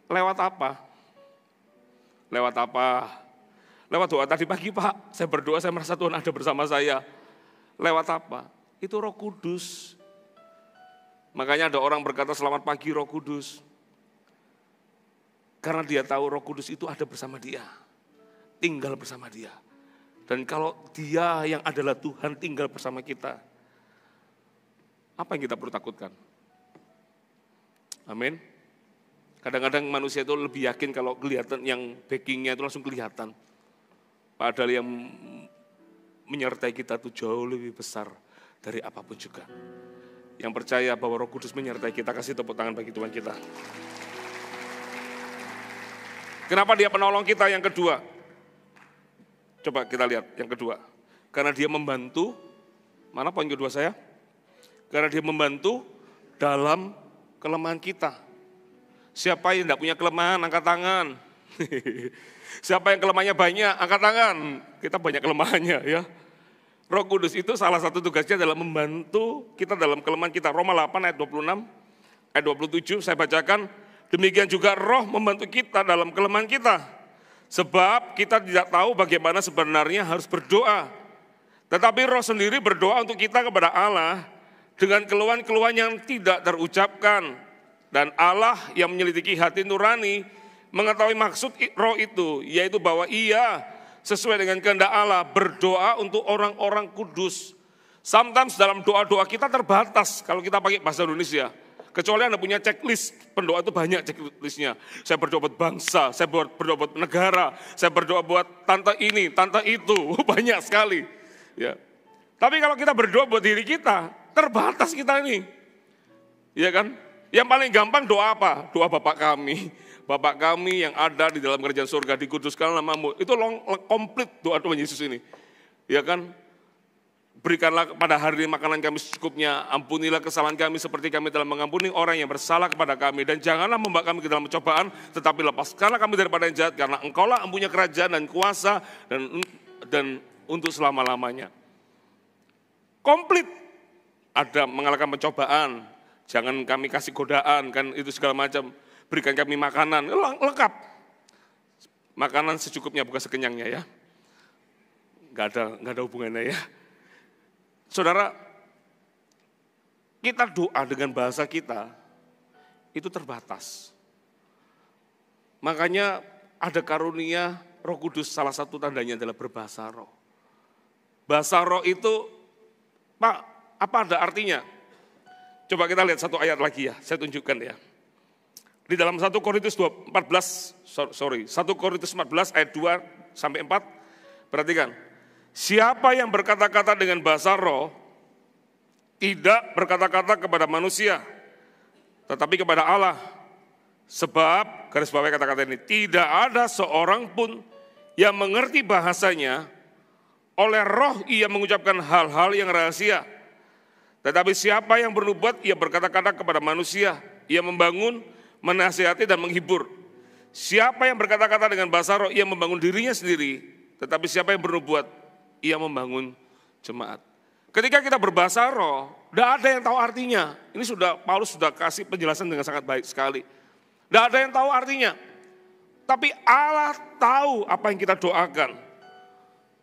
Lewat apa? Lewat apa? Lewat doa tadi pagi, Pak, saya berdoa, saya merasa Tuhan ada bersama saya. Lewat apa? Itu Roh Kudus. Makanya ada orang berkata selamat pagi Roh Kudus. Karena dia tahu Roh Kudus itu ada bersama dia. Tinggal bersama dia. Dan kalau dia yang adalah Tuhan tinggal bersama kita, apa yang kita perlu takutkan? Amin. Kadang-kadang manusia itu lebih yakin kalau kelihatan yang backingnya itu langsung kelihatan. Padahal yang menyertai kita itu jauh lebih besar dari apapun juga. Yang percaya bahwa Roh Kudus menyertai kita, kasih tepuk tangan bagi Tuhan kita. Kenapa dia penolong kita yang kedua? Coba kita lihat yang kedua. Karena dia membantu, mana poin kedua saya? Karena dia membantu dalam kelemahan kita. Siapa yang tidak punya kelemahan, angkat tangan. Siapa yang kelemahannya banyak, angkat tangan. Kita banyak kelemahannya ya. Roh Kudus itu salah satu tugasnya adalah membantu kita dalam kelemahan kita. Roma 8 ayat 26, ayat 27 saya bacakan. Demikian juga roh membantu kita dalam kelemahan kita. Sebab kita tidak tahu bagaimana sebenarnya harus berdoa. Tetapi roh sendiri berdoa untuk kita kepada Allah dengan keluhan-keluhan yang tidak terucapkan. Dan Allah yang menyelidiki hati nurani mengetahui maksud roh itu, yaitu bahwa ia sesuai dengan kehendak Allah berdoa untuk orang-orang kudus. Sometimes dalam doa-doa kita terbatas kalau kita pakai bahasa Indonesia. Kecuali Anda punya checklist, pendoa itu banyak checklistnya. Saya berdoa buat bangsa, saya berdoa buat negara, saya berdoa buat tante ini, tante itu, banyak sekali. Ya. Tapi kalau kita berdoa buat diri kita, terbatas kita ini. Ya kan? Yang paling gampang doa apa? Doa Bapak kami. Bapak kami yang ada di dalam kerajaan surga, dikuduskanlah namamu. Itu komplit doa Tuhan Yesus ini. Ya kan? Berikanlah pada hari ini makanan kami secukupnya. Ampunilah kesalahan kami seperti kami telah mengampuni orang yang bersalah kepada kami. Dan janganlah membawa kami ke dalam pencobaan, tetapi lepaskanlah kami daripada yang jahat. Karena engkaulah yang punya kerajaan dan kuasa dan untuk selama-lamanya. Komplit. Ada mengalahkan pencobaan. Jangan kami kasih godaan, kan itu segala macam. Berikan kami makanan, lengkap. Makanan secukupnya, bukan sekenyangnya ya. Nggak ada hubungannya ya. Saudara, kita doa dengan bahasa kita, itu terbatas. Makanya ada karunia Roh Kudus, salah satu tandanya adalah berbahasa roh. Bahasa roh itu, Pak, apa ada artinya? Coba kita lihat satu ayat lagi ya, saya tunjukkan ya. Di dalam 1 Korintus 14 ayat 2 sampai 4, perhatikan. Siapa yang berkata-kata dengan bahasa roh, tidak berkata-kata kepada manusia, tetapi kepada Allah. Sebab, garis bawah kata-kata ini, tidak ada seorang pun yang mengerti bahasanya, oleh roh ia mengucapkan hal-hal yang rahasia. Tetapi siapa yang bernubuat, ia berkata-kata kepada manusia, ia membangun, menasihati dan menghibur. Siapa yang berkata-kata dengan bahasa roh, ia membangun dirinya sendiri. Tetapi siapa yang bernubuat, ia membangun jemaat. Ketika kita berbahasa roh, tidak ada yang tahu artinya. Ini Paulus sudah kasih penjelasan dengan sangat baik sekali. Tidak ada yang tahu artinya. Tapi Allah tahu apa yang kita doakan.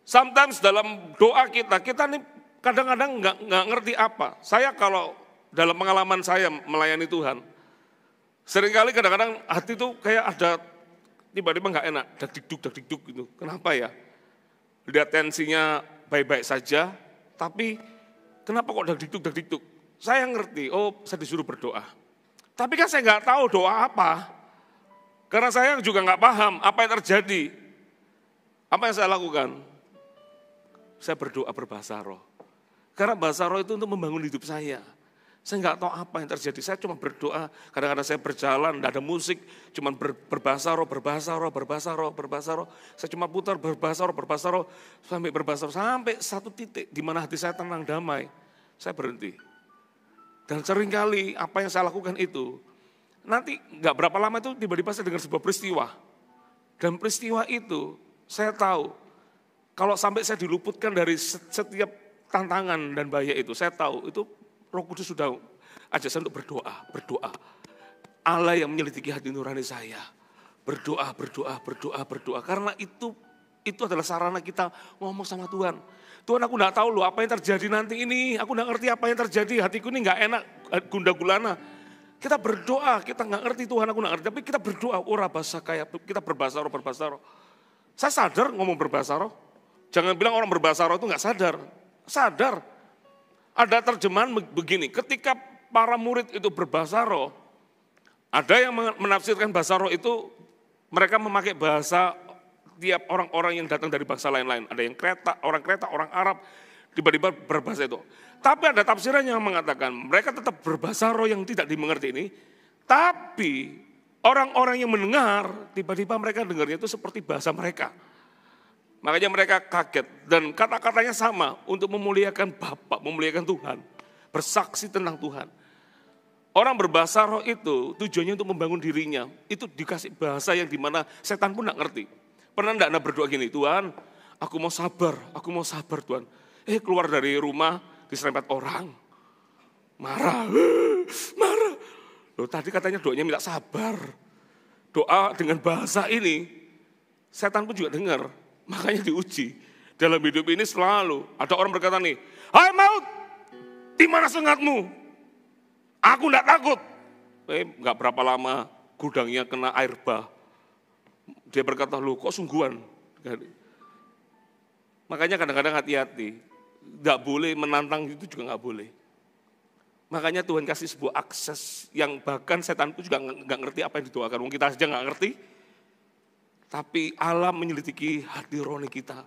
Sometimes dalam doa kita nih kadang-kadang nggak ngerti apa. Saya kalau dalam pengalaman saya melayani Tuhan, seringkali kadang-kadang hati itu kayak ada tiba-tiba nggak enak, dak-dikduk gitu. Kenapa ya? Lihat tensinya baik-baik saja, tapi kenapa kok dak-dikduk? Saya ngerti, saya disuruh berdoa. Tapi kan saya nggak tahu doa apa. Karena saya juga nggak paham apa yang terjadi. Apa yang saya lakukan? Saya berdoa berbahasa roh. Karena bahasa roh itu untuk membangun hidup saya. Saya nggak tahu apa yang terjadi, saya cuma berdoa. Kadang-kadang saya berjalan, tidak ada musik, cuma berbahasa roh, berbahasa roh, berbahasa roh, berbahasa roh. Saya cuma putar berbahasa roh, sampai berbahasa roh, sampai satu titik di mana hati saya tenang, damai. Saya berhenti. Dan seringkali apa yang saya lakukan itu, nanti nggak berapa lama itu tiba-tiba saya dengar sebuah peristiwa. Dan peristiwa itu saya tahu, kalau sampai saya diluputkan dari setiap tantangan dan bahaya itu, saya tahu itu Roh Kudus sudah ajak saya untuk berdoa. Allah yang menyelidiki hati nurani saya. Berdoa. Karena itu adalah sarana kita ngomong sama Tuhan. Tuhan, aku enggak tahu loh apa yang terjadi nanti ini. Aku enggak ngerti apa yang terjadi. Hatiku ini enggak enak, gundah gulana. Kita berdoa, kita enggak ngerti Tuhan, aku enggak ngerti. Tapi kita berdoa, kita berbahasa roh. Saya sadar ngomong berbahasa roh. Jangan bilang orang berbahasa roh itu enggak sadar. Sadar. Ada terjemahan begini, ketika para murid itu berbahasa roh, ada yang menafsirkan bahasa roh itu, mereka memakai bahasa tiap orang-orang yang datang dari bangsa lain-lain. Ada yang orang Kreta, orang Arab, tiba-tiba berbahasa itu. Tapi ada tafsiran yang mengatakan, mereka tetap berbahasa roh yang tidak dimengerti ini, tapi orang-orang yang mendengar, tiba-tiba mereka dengarnya itu seperti bahasa mereka. Makanya mereka kaget dan kata-katanya sama untuk memuliakan Bapa, memuliakan Tuhan, bersaksi tentang Tuhan. Orang berbahasa roh itu tujuannya untuk membangun dirinya, itu dikasih bahasa yang dimana setan pun tidak ngerti. Pernah tidak Anda berdoa gini, Tuhan aku mau sabar Tuhan. Keluar dari rumah diserempet orang, marah. Loh tadi katanya doanya minta sabar. Doa dengan bahasa ini, setan pun juga dengar. Makanya diuji. Dalam hidup ini selalu ada orang berkata nih, hai maut, di mana sengatmu? Aku enggak takut. Enggak berapa lama gudangnya kena air bah. Dia berkata, loh kok sungguhan? Makanya kadang-kadang hati-hati. Enggak boleh menantang itu juga enggak boleh. Makanya Tuhan kasih sebuah akses yang bahkan setan itu juga enggak ngerti apa yang didoakan. Kita saja enggak ngerti. Tapi Allah menyelidiki hati rohani kita.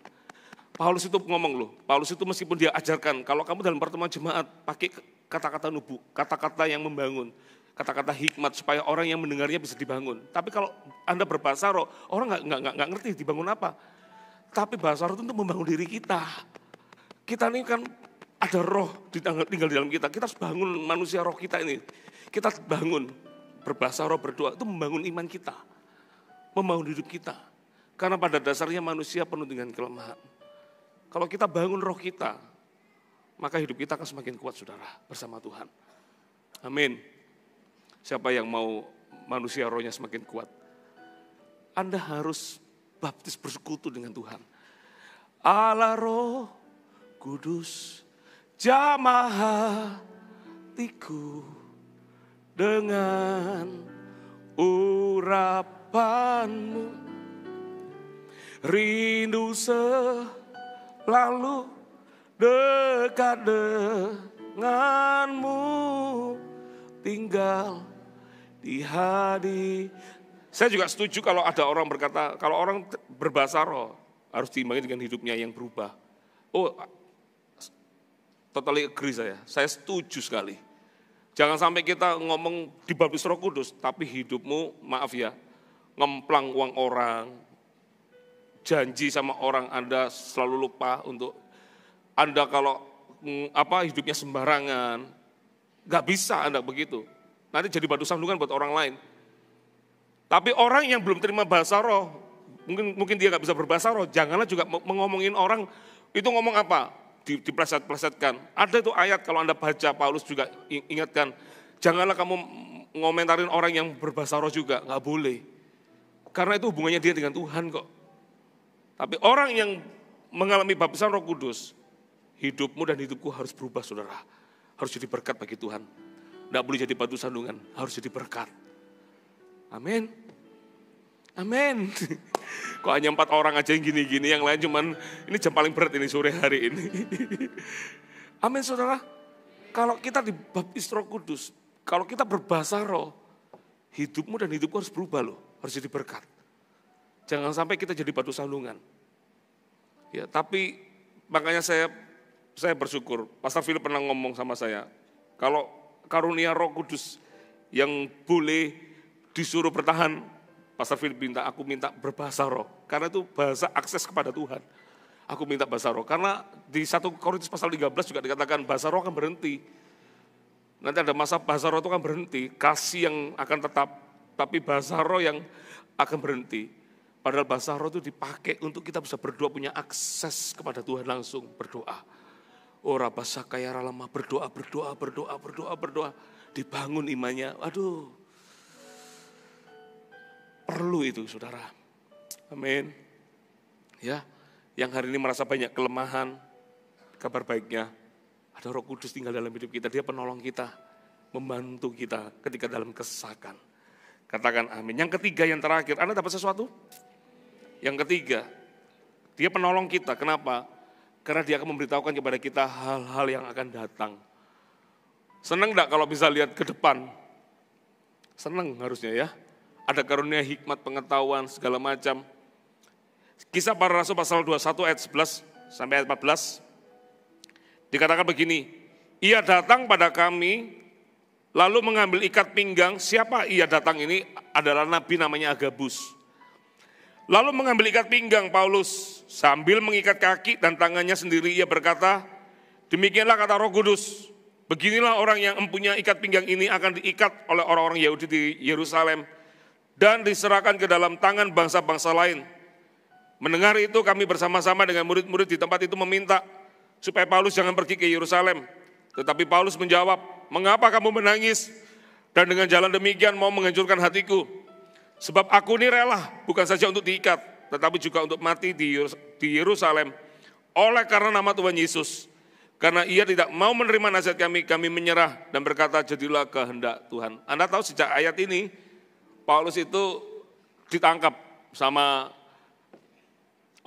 Paulus itu ngomong loh, Paulus itu meskipun dia ajarkan, kalau kamu dalam pertemuan jemaat pakai kata-kata nubuat, kata-kata yang membangun, kata-kata hikmat supaya orang yang mendengarnya bisa dibangun. Tapi kalau Anda berbahasa roh, orang nggak ngerti dibangun apa. Tapi bahasa roh itu untuk membangun diri kita. Kita ini kan ada roh tinggal di dalam kita. Kita harus bangun manusia roh kita ini. Kita bangun berbahasa roh, berdoa itu membangun iman kita. Membangun hidup kita. Karena pada dasarnya manusia penuh dengan kelemahan. Kalau kita bangun roh kita, maka hidup kita akan semakin kuat saudara bersama Tuhan. Amin. Siapa yang mau manusia rohnya semakin kuat? Anda harus baptis bersekutu dengan Tuhan. Allah Roh Kudus jamah hatiku dengan urapanmu, rindu selalu dekat denganmu, tinggal di hadi. Saya juga setuju kalau ada orang berkata, kalau orang berbahasa roh harus diimbangi dengan hidupnya yang berubah. Oh, totally agree saya setuju sekali. Jangan sampai kita ngomong dibaptis Roh Kudus, tapi hidupmu, maaf ya, ngemplang uang orang, janji sama orang Anda selalu lupa untuk Anda kalau hidupnya sembarangan, nggak bisa Anda begitu. Nanti jadi batu sandungan buat orang lain. Tapi orang yang belum terima bahasa roh, mungkin dia nggak bisa berbahasa roh, janganlah juga mengomongin orang, itu ngomong apa? Dipleset-plesetkan. Ada itu ayat kalau Anda baca, Paulus juga ingatkan, janganlah kamu ngomentarin orang yang berbahasa roh juga, nggak boleh. Karena itu hubungannya dia dengan Tuhan kok. Tapi orang yang mengalami baptisan Roh Kudus, hidupmu dan hidupku harus berubah saudara. Harus jadi berkat bagi Tuhan. Nggak boleh jadi batu sandungan, harus jadi berkat. Amin. Amin. Kok hanya 4 orang aja yang gini-gini, yang lain cuman ini jam paling berat ini sore hari ini. Amin saudara. Kalau kita dibaptis Roh Kudus, kalau kita berbahasa roh, hidupmu dan hidupku harus berubah loh. harus jadi berkat. Jangan sampai kita jadi batu sandungan. Ya, tapi makanya saya bersyukur, Pastor Philip pernah ngomong sama saya, kalau karunia Roh Kudus yang boleh disuruh bertahan, Pastor Philip aku minta berbahasa roh, karena itu bahasa akses kepada Tuhan. Aku minta bahasa roh, karena di 1 Korintus pasal 13 juga dikatakan bahasa roh akan berhenti. Nanti ada masa bahasa roh itu akan berhenti, kasih yang akan tetap, tapi bahasa roh yang akan berhenti. Padahal bahasa roh itu dipakai untuk kita bisa berdoa, punya akses kepada Tuhan langsung, berdoa. Ora basa kaya lama, berdoa, dibangun imannya. Aduh, perlu itu saudara. Amin. Ya, yang hari ini merasa banyak kelemahan, kabar baiknya, ada Roh Kudus tinggal dalam hidup kita, dia penolong kita, membantu kita ketika dalam kesesakan. Katakan amin. Yang ketiga, yang terakhir, Anda dapat sesuatu? Yang ketiga, dia penolong kita, kenapa? Karena dia akan memberitahukan kepada kita hal-hal yang akan datang. Senang enggak kalau bisa lihat ke depan? Senang harusnya ya. Ada karunia hikmat, pengetahuan, segala macam. Kisah Para Rasul pasal 21 ayat 11 sampai ayat 14. Dikatakan begini, ia datang pada kami, lalu mengambil ikat pinggang. Siapa ia datang ini? Adalah nabi namanya Agabus. Lalu mengambil ikat pinggang Paulus, sambil mengikat kaki dan tangannya sendiri, ia berkata, demikianlah kata Roh Kudus, beginilah orang yang mempunyai ikat pinggang ini akan diikat oleh orang-orang Yahudi di Yerusalem dan diserahkan ke dalam tangan bangsa-bangsa lain. Mendengar itu kami bersama-sama dengan murid-murid di tempat itu meminta supaya Paulus jangan pergi ke Yerusalem. Tetapi Paulus menjawab, mengapa kamu menangis dan dengan jalan demikian mau menghancurkan hatiku? Sebab aku ini rela bukan saja untuk diikat, tetapi juga untuk mati di Yerusalem oleh karena nama Tuhan Yesus. Karena ia tidak mau menerima nasihat kami menyerah dan berkata, jadilah kehendak Tuhan. Anda tahu sejak ayat ini, Paulus itu ditangkap sama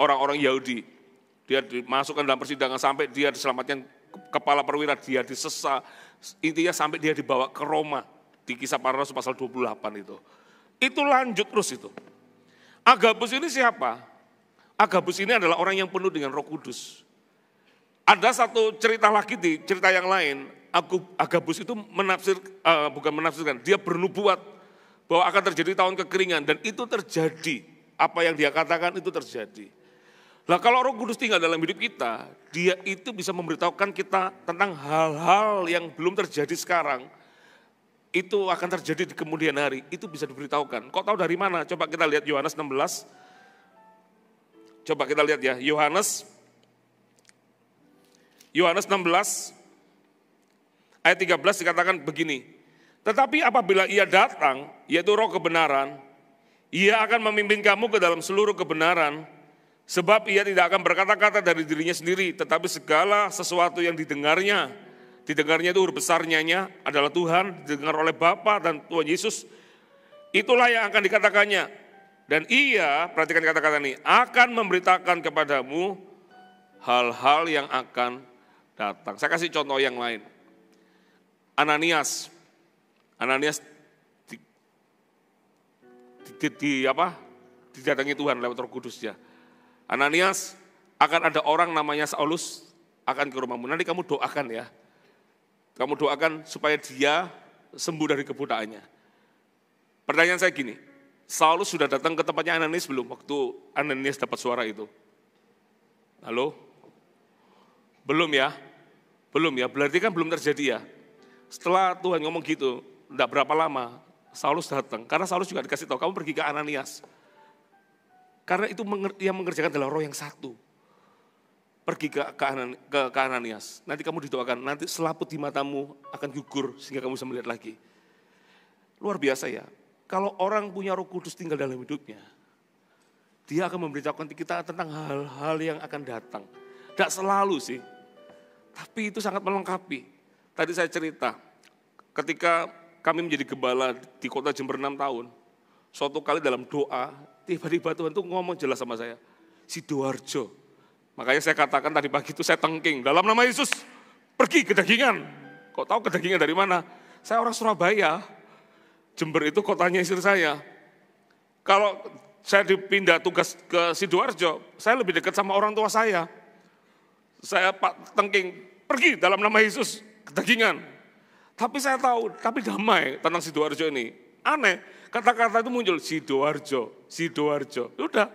orang-orang Yahudi. Dia dimasukkan dalam persidangan sampai dia diselamatkan kepala perwira, dia disesa. Intinya sampai dia dibawa ke Roma di Kisah Para Rasul pasal 28 itu. Itu lanjut terus itu. Agabus ini siapa? Agabus ini adalah orang yang penuh dengan Roh Kudus. Ada satu cerita lagi di cerita yang lain, Agabus itu bukan menafsirkan, dia bernubuat bahwa akan terjadi tahun kekeringan dan itu terjadi. Apa yang dia katakan itu terjadi. Nah kalau Roh Kudus tinggal dalam hidup kita, dia itu bisa memberitahukan kita tentang hal-hal yang belum terjadi sekarang. Itu akan terjadi di kemudian hari, itu bisa diberitahukan. Kok tahu dari mana? Coba kita lihat Yohanes 16. Coba kita lihat ya, Yohanes 16 ayat 13 dikatakan begini. Tetapi apabila ia datang, yaitu Roh kebenaran, ia akan memimpin kamu ke dalam seluruh kebenaran, sebab ia tidak akan berkata-kata dari dirinya sendiri, tetapi segala sesuatu yang didengarnya itu huruf besarnya adalah Tuhan, didengar oleh Bapa dan Tuhan Yesus, itulah yang akan dikatakannya. Dan ia, perhatikan kata-kata ini, akan memberitakan kepadamu hal-hal yang akan datang. Saya kasih contoh yang lain. Ananias didatangi Tuhan lewat Roh Kudus ya. Ananias, akan ada orang namanya Saulus akan ke rumahmu. Nanti kamu doakan ya. Kamu doakan supaya dia sembuh dari kebutaannya. Pertanyaan saya gini, Saulus sudah datang ke tempatnya Ananias belum waktu Ananias dapat suara itu? Halo? Belum ya? Belum ya, berarti kan belum terjadi ya. Setelah Tuhan ngomong gitu, enggak berapa lama, Saulus datang. Karena Saulus juga dikasih tahu, kamu pergi ke Ananias. Karena itu yang mengerjakan adalah roh yang satu. Pergi ke Ananias, nanti kamu didoakan, nanti selaput di matamu akan gugur sehingga kamu bisa melihat lagi. Luar biasa ya, kalau orang punya Roh Kudus tinggal dalam hidupnya, dia akan memberitahukan kita tentang hal-hal yang akan datang. Tidak selalu sih, tapi itu sangat melengkapi. Tadi saya cerita, ketika kami menjadi gembala di kota Jember 6 tahun, suatu kali dalam doa, tiba-tiba Tuhan tuh ngomong jelas sama saya, Sidoarjo. Makanya saya katakan tadi pagi itu saya tengking, dalam nama Yesus pergi kedagingan. Kok tahu kedagingan dari mana? Saya orang Surabaya, Jember itu kotanya istri saya. Kalau saya dipindah tugas ke Sidoarjo, saya lebih dekat sama orang tua saya. Saya Pak Tengking, pergi dalam nama Yesus, kedagingan. Tapi saya tahu, tapi damai tentang Sidoarjo ini. Aneh, kata-kata itu muncul, Sidoarjo, Sidoarjo. Udah,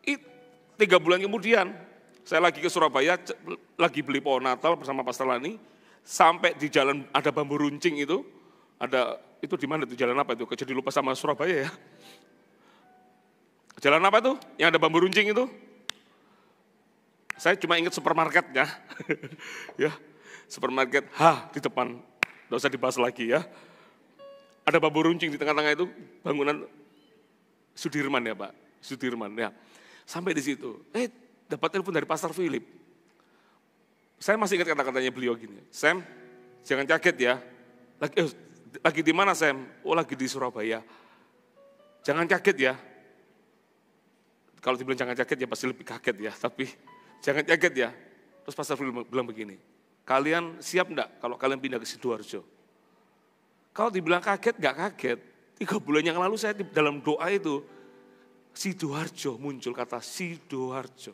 3 bulan kemudian, saya lagi ke Surabaya, lagi beli pohon Natal bersama Pastor Lani, sampai di jalan ada bambu runcing itu, itu di mana itu, jalan apa itu, jadi lupa sama Surabaya ya. Jalan apa tuh, yang ada bambu runcing itu? Saya cuma ingat supermarketnya, ya, supermarket, di depan, nggak usah dibahas lagi ya. Ada bambu runcing di tengah-tengah itu, bangunan Sudirman ya Pak, Sudirman ya. Sampai di situ, dapat telepon dari Pastor Philip. Saya masih ingat kata-katanya beliau gini, Sam, jangan kaget ya. Lagi di mana Sam? Oh lagi di Surabaya. Jangan kaget ya. Kalau dibilang jangan kaget ya pasti lebih kaget ya, tapi jangan kaget ya. Terus Pastor Philip bilang begini, kalian siap enggak kalau kalian pindah ke Sidoarjo? Kalau dibilang kaget, enggak kaget. 3 bulan yang lalu saya dalam doa itu, Sidoarjo muncul kata Sidoarjo.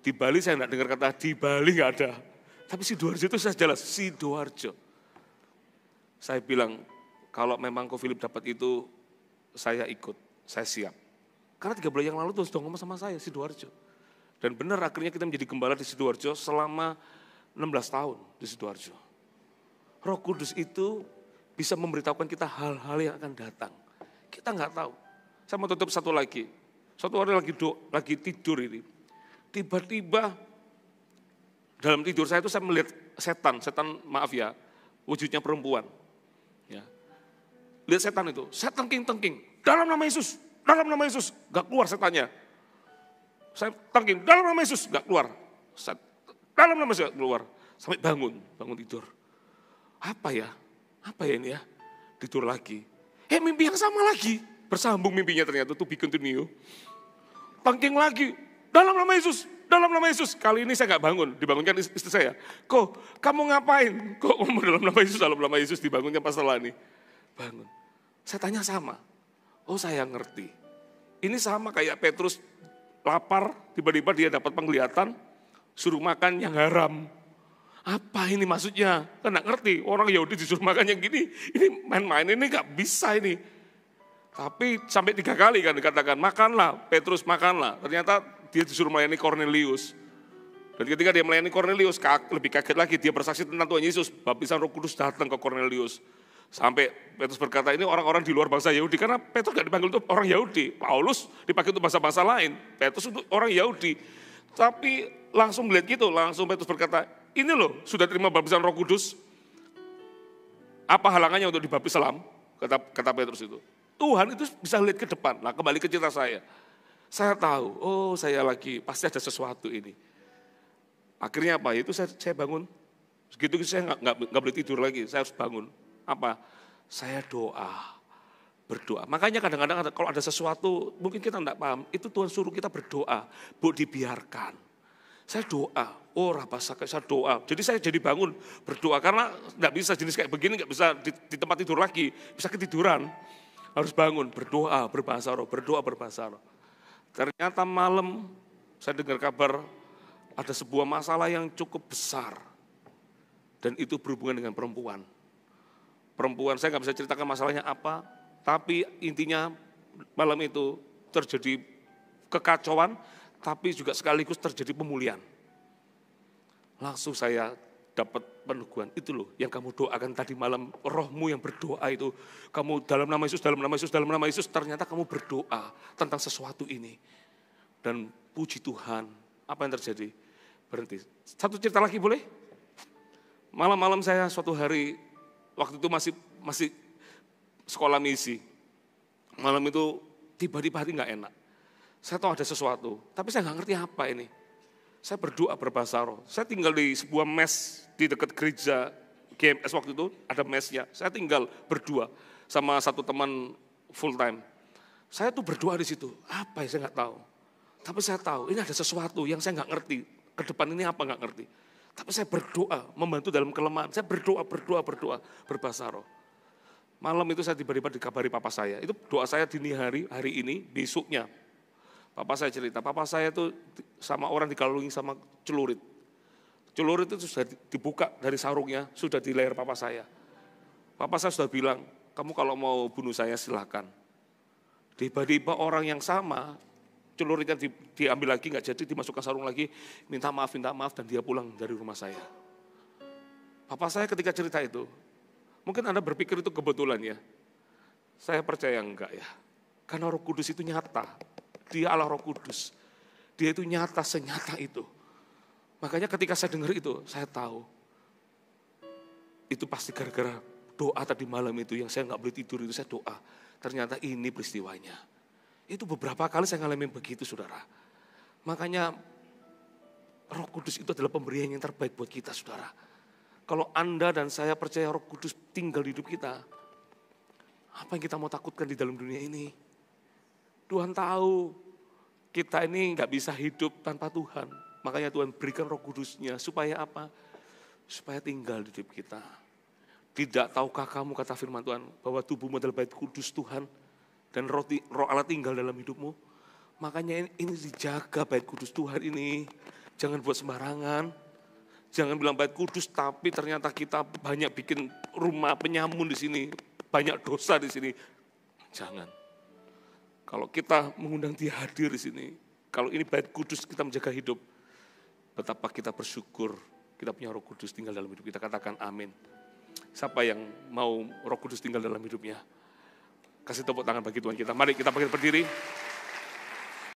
Di Bali saya enggak dengar kata di Bali enggak ada. Tapi Sidoarjo itu saya jelas, Sidoarjo. Saya bilang, kalau memang Ko Philip dapat itu, saya ikut, saya siap. Karena 3 bulan yang lalu tuh sudah ngomong sama saya, Sidoarjo. Dan benar akhirnya kita menjadi gembala di Sidoarjo selama 16 tahun di Sidoarjo. Roh Kudus itu bisa memberitahukan kita hal-hal yang akan datang. Kita nggak tahu. Saya mau tutup satu lagi. Suatu hari lagi tidur ini. Tiba-tiba dalam tidur saya itu saya melihat setan maaf ya, wujudnya perempuan. Ya. Lihat setan itu, saya tengking-tengking, dalam nama Yesus. Dalam nama Yesus, gak keluar setannya. Saya tangking, dalam nama Yesus, gak keluar. Dalam nama Yesus, gak keluar. Sampai bangun tidur. Apa ya ini ya? Tidur lagi. Mimpi yang sama lagi. Bersambung mimpinya ternyata, to be continue. Tangking lagi, dalam nama Yesus, dalam nama Yesus. Kali ini saya gak bangun, dibangunkan istri saya. Kok kamu ngapain? Kok ngomong dalam nama Yesus, dibangunkan Pastor Lani. Bangun. Saya tanya sama. Oh saya ngerti. Ini sama kayak Petrus lapar, tiba-tiba dia dapat penglihatan, suruh makan yang haram. Apa ini maksudnya? Kan gak ngerti, orang Yahudi disuruh makan yang gini, ini main-main, ini gak bisa ini. Tapi sampai 3 kali kan dikatakan, makanlah, Petrus makanlah. Ternyata dia disuruh melayani Kornelius. Dan ketika dia melayani Kornelius, lebih kaget lagi, dia bersaksi tentang Tuhan Yesus. Baptisan Roh Kudus datang ke Kornelius. Sampai Petrus berkata ini orang-orang di luar bangsa Yahudi, karena Petrus gak dipanggil untuk orang Yahudi, Paulus dipakai untuk bangsa-bangsa lain, Petrus untuk orang Yahudi. Tapi langsung melihat gitu, langsung Petrus berkata, ini loh sudah terima baptisan Roh Kudus, apa halangannya untuk dibaptis selam, kata Petrus itu. Tuhan itu bisa lihat ke depan. Nah kembali ke cerita saya tahu, oh saya lagi pasti ada sesuatu ini. Akhirnya apa, itu saya bangun, segitu saya nggak boleh tidur lagi, saya harus bangun. Apa? Saya berdoa. Makanya kadang-kadang kalau ada sesuatu, mungkin kita tidak paham, itu Tuhan suruh kita berdoa, dibiarkan. Saya doa, saya doa. Jadi saya jadi bangun berdoa, karena tidak bisa jenis kayak begini, nggak bisa di tempat tidur lagi, bisa ketiduran. Harus bangun, berdoa, berbahasa roh, berdoa, berbahasa roh. Ternyata malam saya dengar kabar, ada sebuah masalah yang cukup besar. Dan itu berhubungan dengan perempuan. Perempuan, saya nggak bisa ceritakan masalahnya apa, tapi intinya malam itu terjadi kekacauan, tapi juga sekaligus terjadi pemulihan. Langsung saya dapat peneguhan, itu loh yang kamu doakan tadi malam, rohmu yang berdoa itu, kamu dalam nama Yesus, dalam nama Yesus, dalam nama Yesus, ternyata kamu berdoa tentang sesuatu ini. Dan puji Tuhan, apa yang terjadi? Berhenti. Satu cerita lagi boleh? Malam-malam saya suatu hari, waktu itu masih sekolah misi. Malam itu tiba-tiba hati gak enak. Saya tahu ada sesuatu, tapi saya gak ngerti apa ini. Saya berdoa berbahasa roh. Saya tinggal di sebuah mes di dekat gereja GMS waktu itu, ada mesnya. Saya tinggal berdua sama satu teman full time. Saya tuh berdoa di situ, apa ya saya gak tahu. Tapi saya tahu ini ada sesuatu yang saya gak ngerti. Ke depan ini apa gak ngerti. Tapi saya berdoa, membantu dalam kelemahan. Saya berdoa, berbahasa roh. Malam itu saya tiba-tiba dikabari papa saya. Itu doa saya dini hari ini, besoknya. Papa saya cerita, papa saya itu sama orang dikalungi sama celurit. Celurit itu sudah dibuka dari sarungnya, sudah di leher papa saya. Papa saya sudah bilang, kamu kalau mau bunuh saya silahkan. Tiba-tiba orang yang sama, celuritnya diambil lagi, nggak jadi, dimasukkan sarung lagi, minta maaf, dan dia pulang dari rumah saya. Papa saya ketika cerita itu, mungkin Anda berpikir itu kebetulan ya. Saya percaya enggak ya. Karena Roh Kudus itu nyata. Dia Allah Roh Kudus. Dia itu nyata, senyata itu. Makanya ketika saya dengar itu, saya tahu. Itu pasti gara-gara doa tadi malam itu, yang saya nggak boleh tidur itu, saya doa. Ternyata ini peristiwanya. Itu beberapa kali saya ngalamin begitu, saudara. Makanya Roh Kudus itu adalah pemberian yang terbaik buat kita, saudara. Kalau Anda dan saya percaya Roh Kudus tinggal di hidup kita, apa yang kita mau takutkan di dalam dunia ini? Tuhan tahu kita ini nggak bisa hidup tanpa Tuhan. Makanya Tuhan berikan Roh Kudus-Nya supaya apa? Supaya tinggal di hidup kita. Tidak tahukah kamu, kata firman Tuhan, bahwa tubuhmu adalah bait kudus Tuhan dan Roh Allah tinggal dalam hidupmu. Makanya ini dijaga bait kudus Tuhan ini. Jangan buat sembarangan. Jangan bilang bait kudus tapi ternyata kita banyak bikin rumah penyamun di sini, banyak dosa di sini. Jangan. Kalau kita mengundang Dia hadir di sini, kalau ini bait kudus kita menjaga hidup, betapa kita bersyukur kita punya Roh Kudus tinggal dalam hidup kita. Katakan amin. Siapa yang mau Roh Kudus tinggal dalam hidupnya? Kasih tepuk tangan bagi Tuhan kita. Mari kita bangkit berdiri.